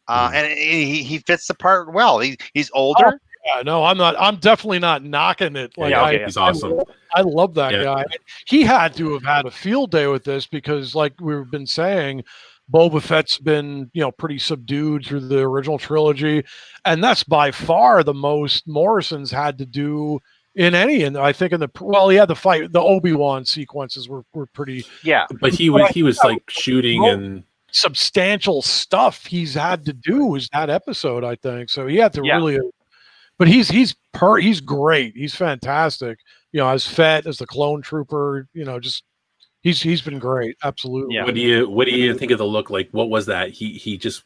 and he fits the part well. He's older. Yeah, no, I'm not. I'm definitely not knocking it. Like, he's awesome. I love that guy. He had to have had a field day with this because, like we've been saying, Boba Fett's been, pretty subdued through the original trilogy, and that's by far the most Morrison's had to do in any. And I think he had the fight, the Obi-Wan sequences were pretty. Yeah, but he was like shooting and substantial stuff he's had to do is that episode, I think. So he had to really. But he's great. He's fantastic. As Fett, as the clone trooper, just. He's been great, absolutely. Yeah. What do you think of the look? Like, what was that? He just,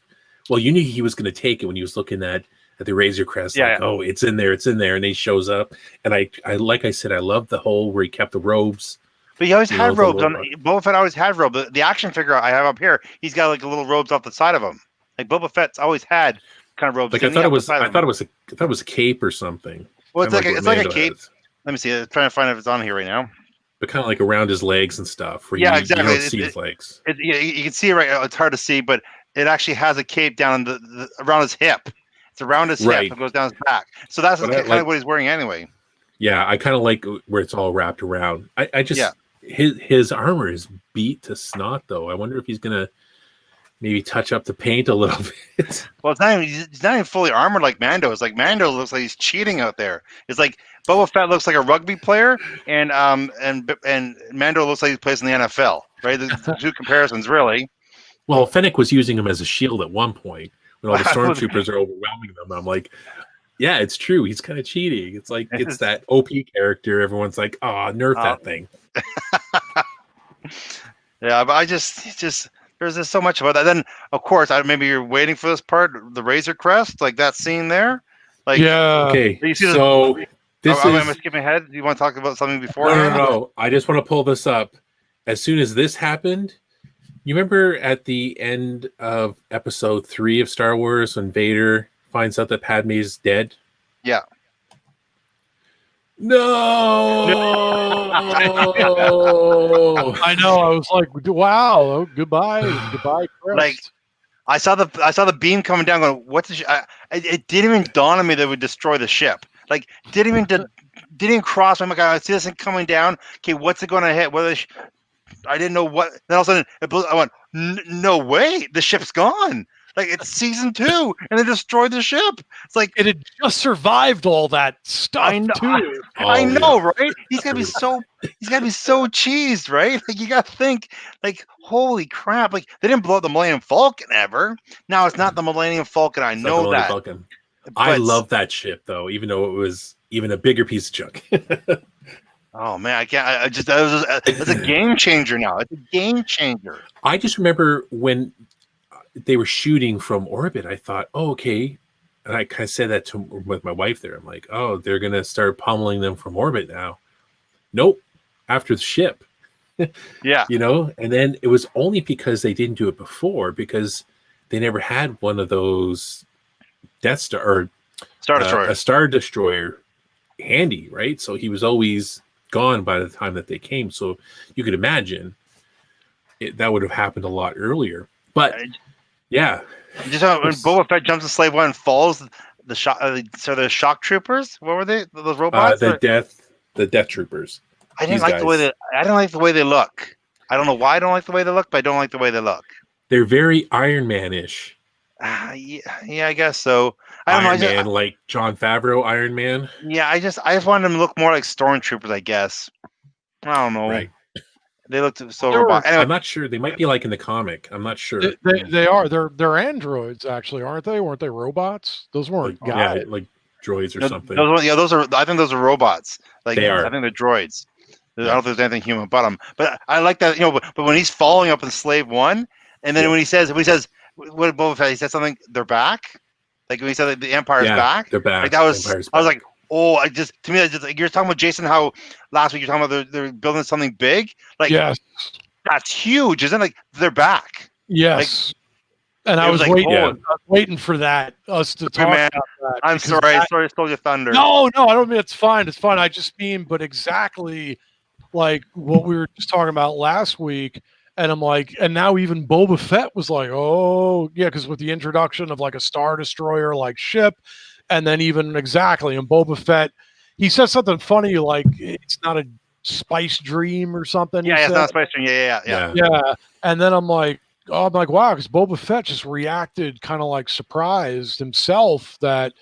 you knew he was going to take it when he was looking at the Razor Crest. Oh, it's in there, and he shows up. And I like I said, I love the whole where he kept the robes. But he always had robes on. Boba Fett always had robes. The action figure I have up here, he's got like little robes off the side of him. Like Boba Fett's always had kind of robes. Like I thought it was a cape or something. Well, it's like a cape. Let me see. I'm trying to find if it's on here right now. But kind of like around his legs and stuff. Where exactly. You don't see his legs. You can see it right. It's hard to see, but it actually has a cape down around his hip. It's around his hip. It goes down his back. So that's kind of what he's wearing anyway. Yeah, I kind of like where it's all wrapped around. I just his armor is beat to snot though. I wonder if he's gonna maybe touch up the paint a little bit. Well, he's not even fully armored like Mando. It's like Mando looks like he's cheating out there. It's like Boba Fett looks like a rugby player, and Mando looks like he plays in the NFL. Right, the two comparisons really. Well, Fennec was using him as a shield at one point when all the stormtroopers are overwhelming them. I'm like, yeah, it's true. He's kind of cheating. It's like it's that OP character. Everyone's like, oh, nerf that thing. Yeah, but I just. There's just so much about that. Then, of course, maybe you're waiting for this part, the Razor Crest, like that scene there. Like, okay. You see am I skipping ahead? Do you want to talk about something before? No. I just want to pull this up. As soon as this happened, you remember at the end of Episode 3 of Star Wars when Vader finds out that Padme's dead? Yeah. No. I know. I was like, wow. Oh, goodbye, Chris. Like, I saw the beam coming down. Going, what's the? It didn't even dawn on me that it would destroy the ship. Like, didn't even cross my mind. I see this thing coming down. Okay, what's it going to hit? I didn't know what. Then all of a sudden, it blew. I went, no way, the ship's gone. Like, it's season 2, and they destroyed the ship. It's like it had just survived all that stuff. I know, too. I know, right? He's gotta be so cheesed, right? Like, you gotta think, like, holy crap! Like, they didn't blow up the Millennium Falcon ever. Now it's not the Millennium Falcon. I know that. Falcon. I love that ship though, even though it was even a bigger piece of junk. Oh man, I can't. It's a game changer now. It's a game changer. I just remember when they were shooting from orbit, I thought, oh, okay. And I kind of said that with my wife there. I'm like, oh, they're going to start pummeling them from orbit now. Nope. After the ship. Yeah. And then it was only because they didn't do it before, because they never had one of those Death Star or Star Destroyer. A Star Destroyer handy, right? So he was always gone by the time that they came. So you could imagine that would have happened a lot earlier. But yeah, just when Boba Fett jumps in Slave One and falls, the shock. So the shock troopers. What were they? Those robots? the death troopers. I didn't These like the way guys. I didn't like the way they look. I don't know why I don't like the way they look, but I don't like the way they look. They're very Iron Man-ish. Yeah, I guess so. I don't Iron know. Man, like Jon Favreau Iron Man. Yeah, I just wanted them to look more like stormtroopers. I guess. I don't know. Right. They looked so robotic. Anyway, I'm not sure. They might be like in the comic. I'm not sure. They are. They're androids, actually, aren't they? Weren't they robots? Those weren't guys. Yeah, like droids or something. Those are. I think those are robots. Like They are. I think they're droids. I don't know if there's anything human about them, but I like that. But when he's following up in Slave One, and then when he says, what did Boba Fett? He said something. They're back. Like when he said the Empire's back. They're back. Like that was. I was like, oh, to me, like, you're talking about Jason. How last week you're talking about they're building something big. Like yes, that's huge, isn't it? Like they're back. Yes. And I was like, waiting for that us to talk about that. I'm sorry, I stole your thunder. No, I don't mean it's fine. It's fine. I just mean, but exactly like what we were just talking about last week. And I'm like, and now even Boba Fett was like, oh yeah, because with the introduction of like a Star Destroyer like ship, and then even exactly, and Boba Fett, he said something funny like it's not a spice dream or something. Yeah, it's not a spice dream. Yeah. And then I'm like, wow, because Boba Fett just reacted kind of like surprised himself that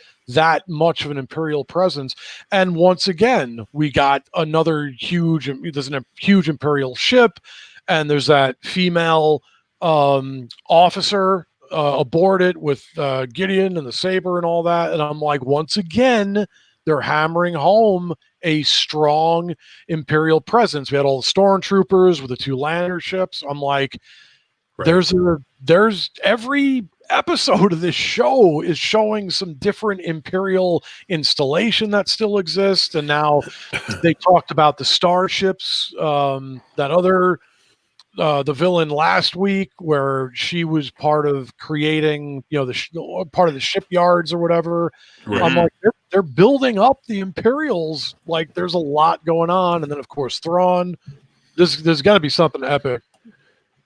much of an Imperial presence. And once again, we got there's a huge Imperial ship, and there's that female officer aboard it with Gideon and the saber and all that. And I'm like, once again, they're hammering home a strong Imperial presence. We had all the stormtroopers with the 2 lander ships. I'm like, there's every episode of this show is showing some different Imperial installation that still exists. And now they talked about the starships, that other the villain last week, where she was part of creating, part of the shipyards or whatever. Right. I'm like, they're building up the Imperials. Like, there's a lot going on, and then of course Thrawn. There's got to be something epic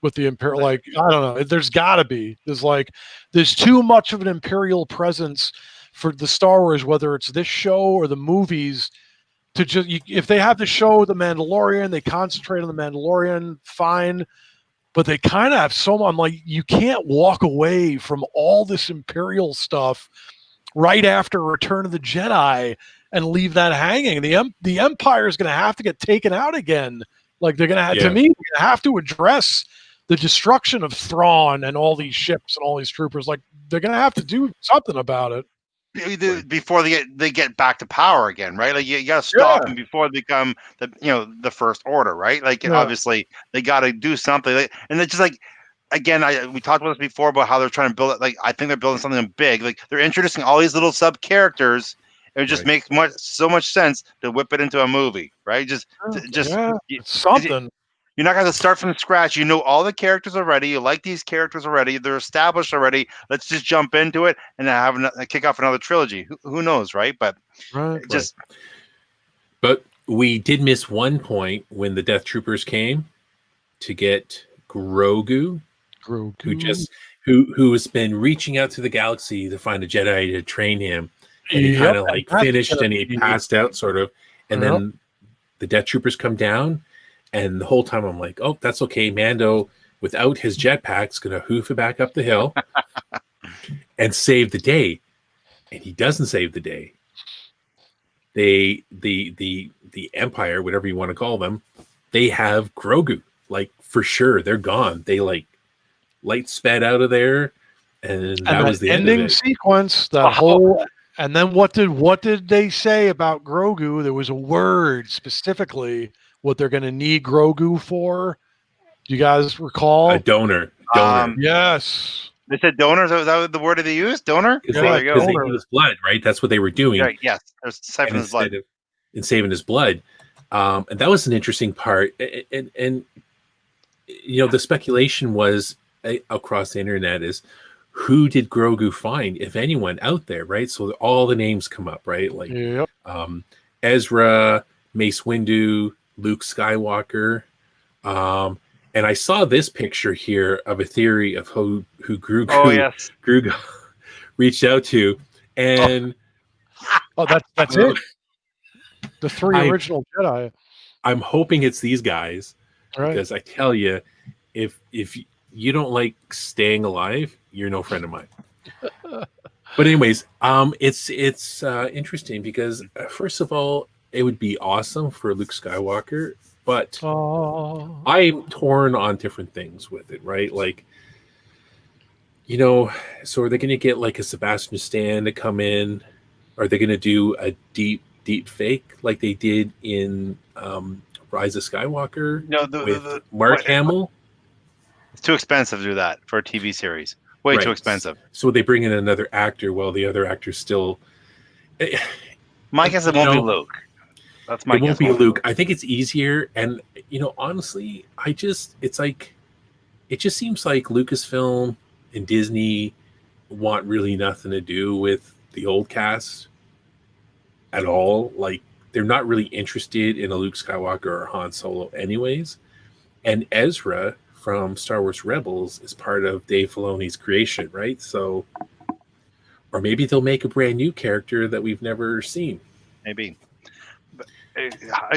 with the Imperial. Like, I don't know. There's got to be. There's too much of an Imperial presence for the Star Wars, whether it's this show or the movies. To just, if they have the show The Mandalorian, they concentrate on The Mandalorian, fine. But they kind of have I'm like, you can't walk away from all this Imperial stuff right after Return of the Jedi and leave that hanging. The Empire is going to have to get taken out again. Like, they're going to have, to me, they're going to have to address the destruction of Thrawn and all these ships and all these troopers. Like, they're going to have to do something about it before they get back to power again, right? Like, you got to stop them before they become the First Order, right? Like, obviously they got to do something. Like, and it's just like, again, we talked about this before about how they're trying to build it. Like, I think they're building something big. Like, they're introducing all these little sub characters. It just makes so much sense to whip it into a movie, right? Something. You're not going to start from scratch. You know all the characters already. You like these characters already. They're established already. Let's just jump into it and kick off another trilogy. Who knows, right? But But we did miss one point when the Death Troopers came to get Grogu. Who has been reaching out to the galaxy to find a Jedi to train him. And he kind of like finished and he passed out, sort of. And then the Death Troopers come down. And the whole time I'm like, oh, that's okay. Mando, without his jetpack, is going to hoof it back up the hill and save the day. And he doesn't save the day. The Empire, whatever you want to call them, they have Grogu. Like, for sure, they're gone. They like light sped out of there, and that was the ending sequence. And then what did they say about Grogu? There was a word specifically what they're going to need Grogu for. Do you guys recall? A donor. Yes. They said donor. Is that the word they used? Donor? There you go. They need his blood, right? That's what they were doing. Right, yes. They're siphonning his blood. And saving his blood. And that was an interesting part. And the speculation was across the internet is, who did Grogu find, if anyone, out there, right? So all the names come up, right? Like Ezra, Mace Windu, Luke Skywalker. And I saw this picture here of a theory of who Grogu, Oh yes. Grogu reached out to, and that's it. The three original Jedi. I'm hoping it's these guys, Right. because I tell you, if you don't like staying alive, you're no friend of mine. But anyways, it's interesting because first of all, it would be awesome for Luke Skywalker, but I'm torn on different things with it, right? Like, so are they going to get like a Sebastian Stan to come in? Are they going to do a deep fake like they did in Rise of Skywalker with Mark Hamill? It's too expensive to do that for a TV series. Way too expensive. So they bring in another actor while the other actor's still. My guess it won't be Luke. That's my guess. It won't be Luke. I think it's easier, and honestly, it just seems like Lucasfilm and Disney want really nothing to do with the old cast at all. Like, they're not really interested in a Luke Skywalker or Han Solo, anyways. And Ezra from Star Wars Rebels is part of Dave Filoni's creation, right? So, or maybe they'll make a brand new character that we've never seen. Maybe. But,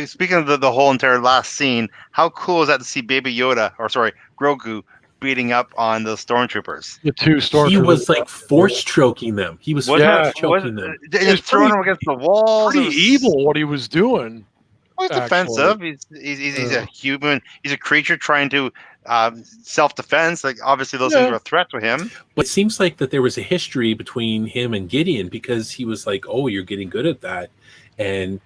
speaking of the whole entire last scene, how cool is that to see Baby Yoda, Grogu, beating up on the stormtroopers? The two stormtroopers. He was like force choking them. He was force choking them. Just throwing them against the walls. Pretty evil what he was doing. Well, he's defensive. He's a human. He's a creature trying to self-defense. Like, obviously those things were a threat to him. But it seems like that there was a history between him and Gideon, because he was like, "Oh, you're getting good at that," and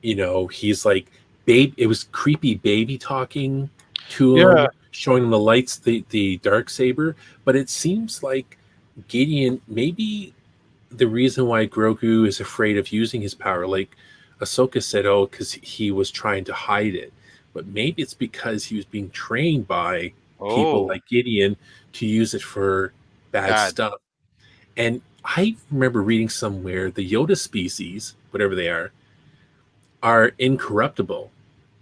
he's like, "Babe," it was creepy baby talking to him, showing him the lights, the dark saber. But it seems like Gideon, maybe the reason why Grogu is afraid of using his power, like Ahsoka said, because he was trying to hide it. But maybe it's because he was being trained by people like Gideon to use it for bad stuff. And I remember reading somewhere the Yoda species, whatever they are incorruptible.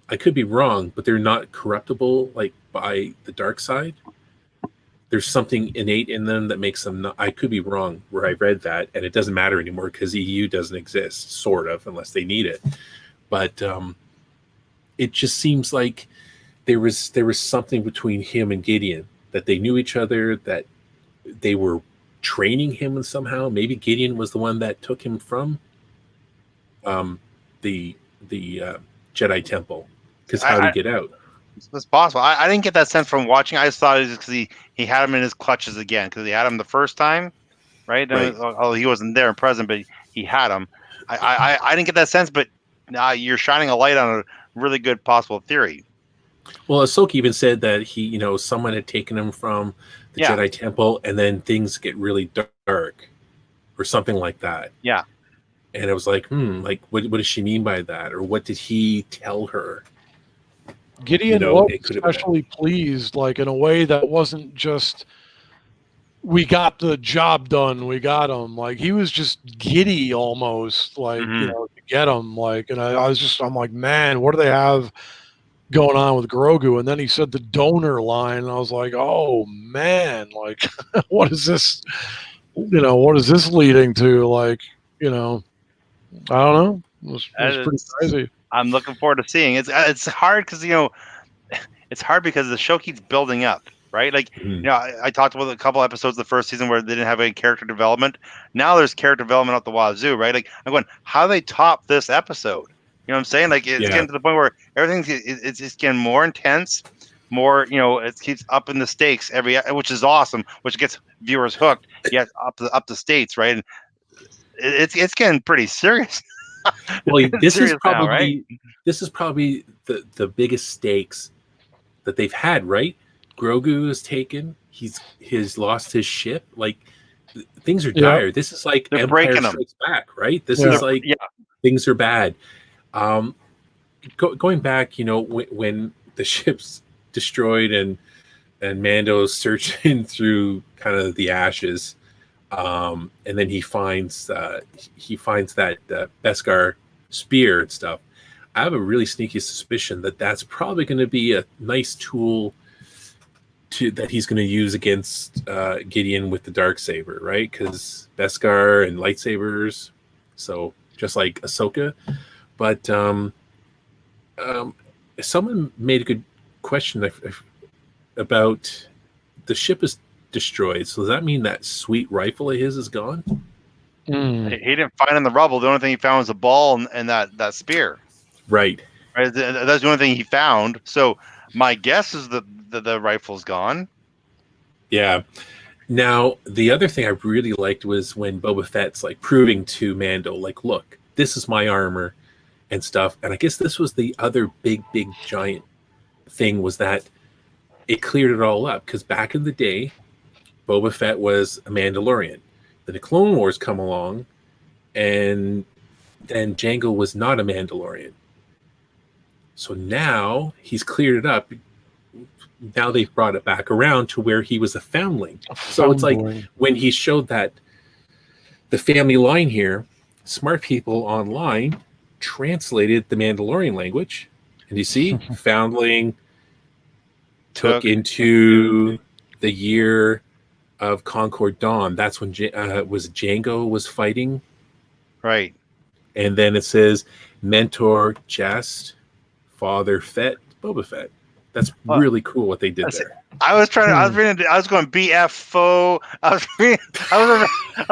I could be wrong, but they're not corruptible like by the dark side. There's something innate in them that makes them not. I could be wrong where I read that, and it doesn't matter anymore because EU doesn't exist, sort of, unless they need it. But it just seems like there was something between him and Gideon, that they knew each other, that they were training him somehow. Maybe Gideon was the one that took him from the Jedi Temple, because how did he get out? It's possible. I didn't get that sense from watching. I just thought it was because he had him in his clutches again, because he had him the first time, right? Although he wasn't there and present, but he had him. I didn't get that sense, but now you're shining a light on a really good possible theory. Well, Ahsoka even said that someone had taken him from the Jedi Temple, and then things get really dark, or something like that. Yeah. And it was like, like, what does she mean by that? Or what did he tell her? Gideon was especially pleased, like, in a way that wasn't just, we got the job done, we got him. Like, he was just giddy almost, like, to get him. Like, and I'm like, man, what do they have going on with Grogu? And then he said the donor line, and I was like, oh, man, like, what is this? What is this leading to? Like, I don't know. It was pretty crazy. I'm looking forward to seeing it. It's hard because it's hard because the show keeps building up, right? Like, I talked about a couple episodes of the first season where they didn't have any character development. Now there's character development out the wazoo, right? Like, I'm going, how do they top this episode? You know what I'm saying? Like, it's getting to the point where it's getting more intense, more, it keeps up in the stakes which is awesome, which gets viewers hooked. Yet up the stakes, right? And it's getting pretty serious. Well, this is probably the biggest stakes that they've had, right? Grogu is taken. He's lost his ship. Like, things are dire. This is like They're Empire breaking Strikes Back, right? This is like things are bad. Going back, when the ship's destroyed and Mando's searching through kind of the ashes. And then he finds that Beskar spear and stuff. I have a really sneaky suspicion that that's probably going to be a nice tool that he's going to use against Gideon with the Darksaber, right? Because Beskar and lightsabers, so just like Ahsoka. But someone made a good question about the ship is destroyed. So does that mean that sweet rifle of his is gone? Mm. He didn't find in the rubble. The only thing he found was a ball and that spear. Right. Right. That's the only thing he found. So my guess is that the rifle's gone. Yeah. Now, the other thing I really liked was when Boba Fett's like proving to Mando, like, look, this is my armor and stuff. And I guess this was the other big giant thing, was that it cleared it all up. Because back in the day, Boba Fett was a Mandalorian. Then the Clone Wars come along, and then Jango was not a Mandalorian. So now he's cleared it up. Now they've brought it back around to where he was a foundling. So it's like when he showed that the family line here, smart people online translated the Mandalorian language. And you see, foundling took into the year of Concord Dawn. That's when was Jango was fighting. Right. And then it says mentor, jest, father, Fett, Boba Fett. That's really cool what they did there. I was going BF foe. I was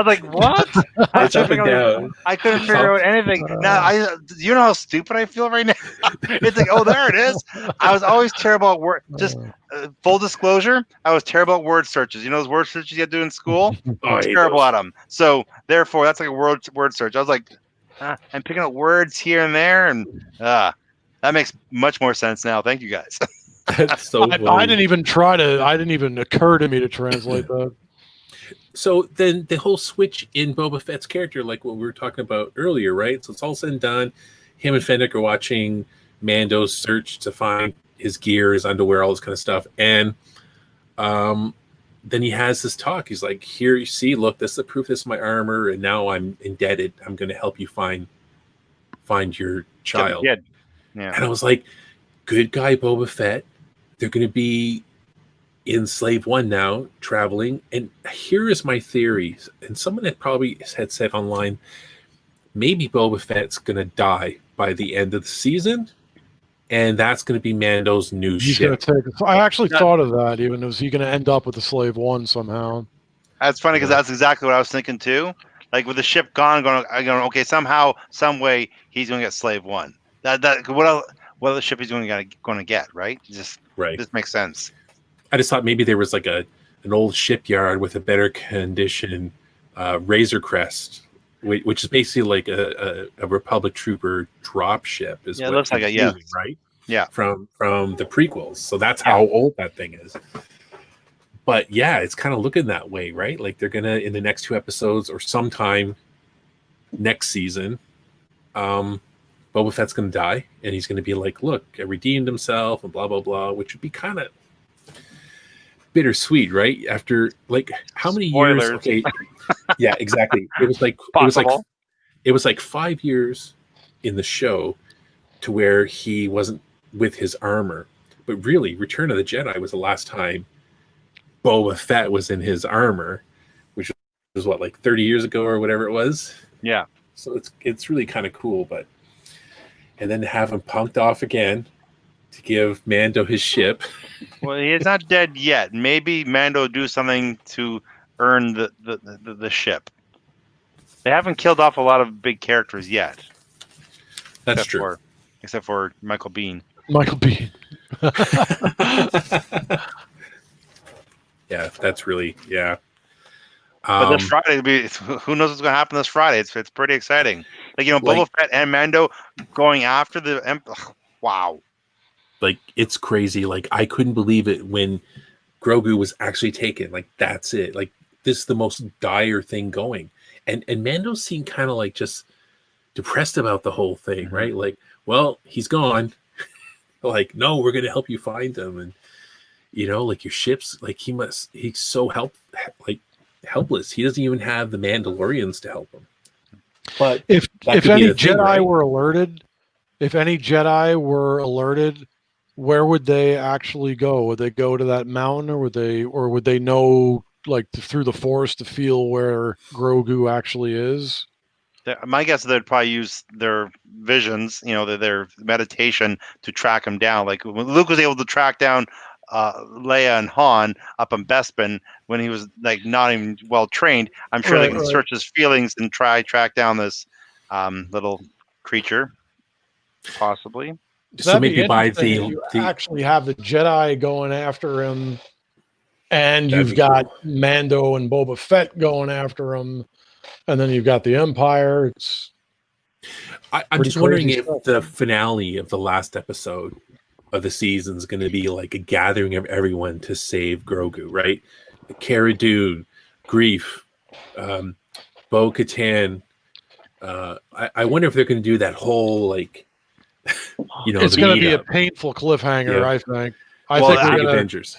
like, what? It's up and down. I couldn't figure out anything. Now, you know how stupid I feel right now? It's like, oh, there it is. I was always terrible at word. Just full disclosure, I was terrible at word searches. You know those word searches you have to do in school? I'm terrible at them. So therefore, that's like a word search. I was like, I'm picking up words here and there, and that makes much more sense now. Thank you, guys. That's so I didn't even occur to me to translate that. So then the whole switch in Boba Fett's character, like what we were talking about earlier, right? So it's all said and done. Him and Fennec are watching Mando's search to find his gear, his underwear, all this kind of stuff. And then he has this talk. He's like, here, you see, look, this is the proof, this is my armor, and now I'm indebted. I'm going to help you find your child. Yeah. And I was like, good guy Boba Fett. They're going to be in Slave One now, traveling. And here is my theory. And someone that probably had said online, maybe Boba Fett's going to die by the end of the season. And that's going to be Mando's new ship. I actually thought of that. Even was he going to end up with the Slave One somehow? That's funny because that's exactly what I was thinking too. Like with the ship gone, going okay, somehow, some way, he's going to get Slave One. What other ship he's going to get, right? Just makes sense. I just thought maybe there was like an old shipyard with a better condition Razor Crest, which is basically like a Republic Trooper drop ship. It looks like right? Yeah, from the prequels. So that's how old that thing is. But yeah, it's kind of looking that way, right? Like they're gonna, in the next 2 episodes or sometime next season, Boba Fett's going to die, and he's going to be like, look, I redeemed himself, and blah, blah, blah, which would be kind of bittersweet, right? After, like, how many years? Okay, yeah, exactly. It was like 5 years in the show to where he wasn't with his armor. But really, Return of the Jedi was the last time Boba Fett was in his armor, which was, what, like 30 years ago or whatever it was? Yeah. So it's really kind of cool, but... And then have him punked off again to give Mando his ship. Well, he is not dead yet. Maybe Mando will do something to earn the ship. They haven't killed off a lot of big characters yet. That's true. Except for Michael Biehn. Michael Biehn. Yeah, that's really, yeah. But this Friday, who knows what's going to happen this Friday? It's pretty exciting. Like, Boba Fett and Mando going after the wow. Like, it's crazy. Like, I couldn't believe it when Grogu was actually taken. Like, that's it. Like, this is the most dire thing going. And Mando seemed kind of like just depressed about the whole thing, right? Like, well, he's gone. Like, no, we're going to help you find him. And, like your ships, like he's so helpless. He doesn't even have the Mandalorians to help him. But if any Jedi were alerted if any Jedi were alerted, where would they actually go? Would they go to that mountain, or would they know like through the Force to feel where Grogu actually is? My guess is they'd probably use their visions, their meditation to track him down. Like when Luke was able to track down Leia and Han up in Bespin when he was like not even well trained. I'm sure they can search his feelings and track down this little creature, possibly. So maybe by you actually have the Jedi going after him, and you've got cool. Mando and Boba Fett going after him, and then you've got the Empire. I'm just wondering if the finale of the last episode of the season is going to be like a gathering of everyone to save Grogu, right? Cara Dune, Grief, Bo-Katan. I wonder if they're going to do that whole like, it's going to be a painful cliffhanger. Yeah. I think we're going to Avengers.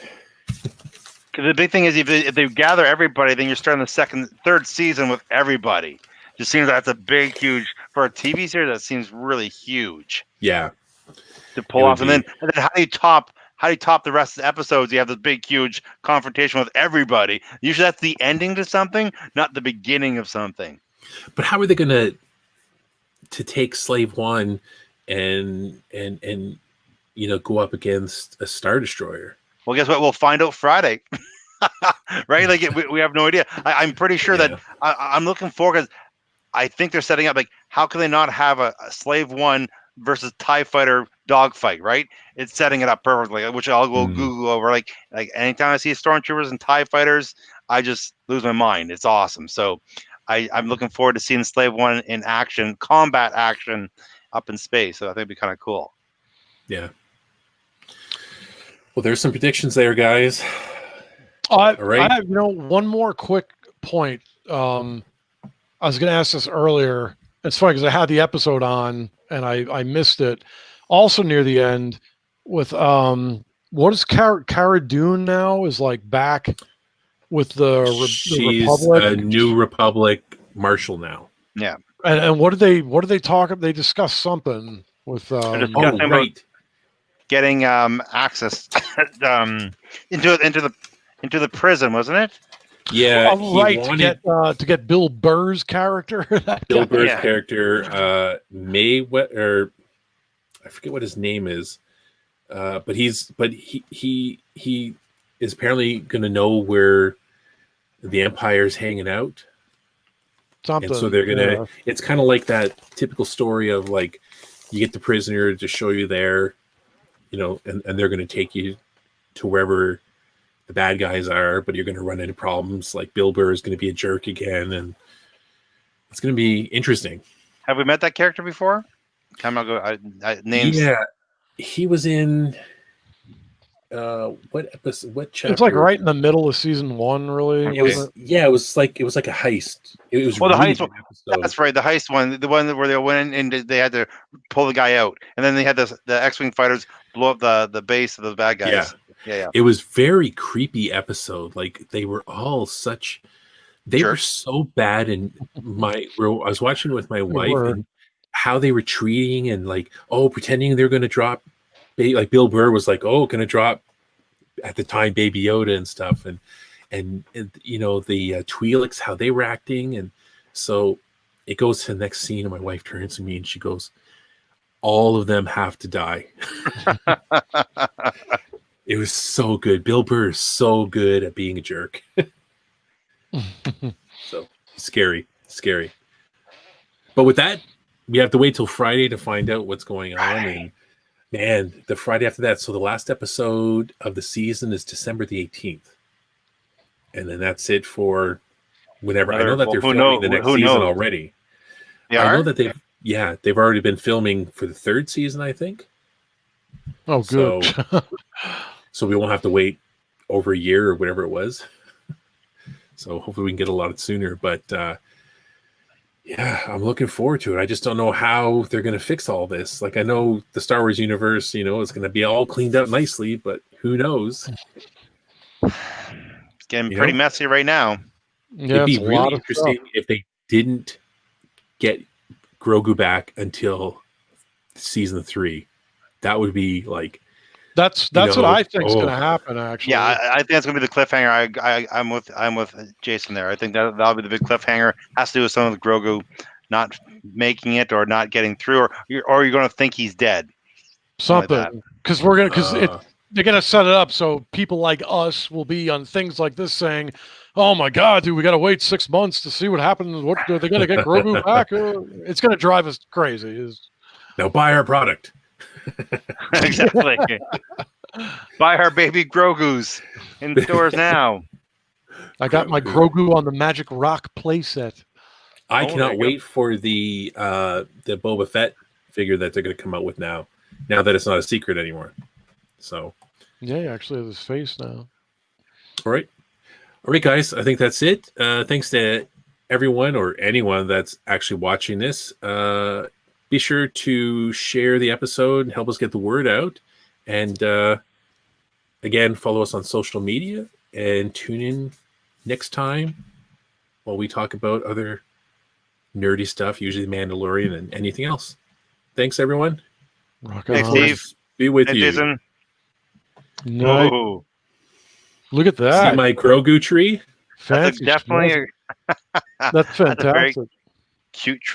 The big thing is if they gather everybody, then you're starting the third season with everybody. Just seems like that's a big, huge for a TV series. That seems really huge. Yeah, to pull off, and then how do you top the rest of the episodes? You have this big, huge confrontation with everybody. Usually, that's the ending to something, not the beginning of something. But how are they going to take Slave One and go up against a Star Destroyer? Well, guess what? We'll find out Friday, right? Like we have no idea. I'm pretty sure that I'm looking forward because I think they're setting up like how can they not have a Slave One versus TIE Fighter dogfight, right? It's setting it up perfectly, which I'll go Google over. Like anytime I see Stormtroopers and TIE Fighters, I just lose my mind. It's awesome. So I'm looking forward to seeing Slave One in action, combat action up in space. So I think it'd be kind of cool. Yeah. Well, there's some predictions there, guys. All right. I have, one more quick point. I was going to ask this earlier. It's funny because I had the episode on and I missed it. Also near the end with what is Cara Dune now is like back with the Republic. A new Republic Marshal now. Yeah. And what do they talk about? They discuss something with right. Getting access into the prison, wasn't it? Yeah, right. To get Bill Burr's character. Bill Burr's character, or I forget what his name is, but he is apparently going to know where the Empire's hanging out. Something. And so they're gonna. It's kind of like that typical story of like you get the prisoner to show you there, and they're going to take you to wherever the bad guys are, but you're going to run into problems. Like Bill Burr is going to be a jerk again, and it's going to be interesting. Have we met that character before? Time ago, names. Yeah, he was in what episode? What chapter? It's like right in the middle of season 1, really. It was like a heist. It was the heist one. That's right, the heist one, the one where they went in and they had to pull the guy out, and then they had the X-wing fighters blow up the base of the bad guys. Yeah. It was very creepy episode. Like they were all such. They were so bad, and I was watching it with my wife, and how they were treating and like pretending they're going to drop. Like Bill Burr was like, going to drop at the time Baby Yoda and stuff, and the Twi'leks, how they were acting, and so it goes to the next scene, and my wife turns to me and she goes, "All of them have to die." It was so good. Bill Burr is so good at being a jerk. So scary. But with that, we have to wait till Friday to find out what's going on. And man, the Friday after that. So the last episode of the season is December the 18th. And then that's it for whenever. I know that they're filming the next season already. I know that they've already been filming for the third season, I think. Oh, good. So we won't have to wait over a year or whatever it was. So hopefully we can get a lot sooner. But I'm looking forward to it. I just don't know how they're going to fix all this. Like I know the Star Wars universe, is going to be all cleaned up nicely, but who knows? It's getting pretty messy right now. Yeah, it'd be really interesting if they didn't get Grogu back until season 3. That would be like That's what I think is going to happen. Actually, yeah, I think that's going to be the cliffhanger. I'm with Jason there. I think that'll be the big cliffhanger. Has to do with some of the Grogu not making it or not getting through, or you're going to think he's dead. Something, because they're gonna set it up so people like us will be on things like this saying, "Oh my God, dude, we got to wait 6 months to see what happens. What are they gonna get Grogu back?" It's gonna drive us crazy. Now buy our product. Exactly. Buy our baby Grogu's in stores now. I got my Grogu on the Magic Rock playset. I cannot wait for the Boba Fett figure that they're going to come out with now that it's not a secret anymore. So yeah, he actually has his face now. All right, guys. I think that's it. Thanks to everyone or anyone that's actually watching this. Be sure to share the episode and help us get the word out. And again, follow us on social media and tune in next time while we talk about other nerdy stuff, usually the Mandalorian and anything else. Thanks, everyone. Thanks, Steve. Be with you. Jason. No. Look at that. See my Grogu tree? That's definitely that's fantastic. That's a very cute tree.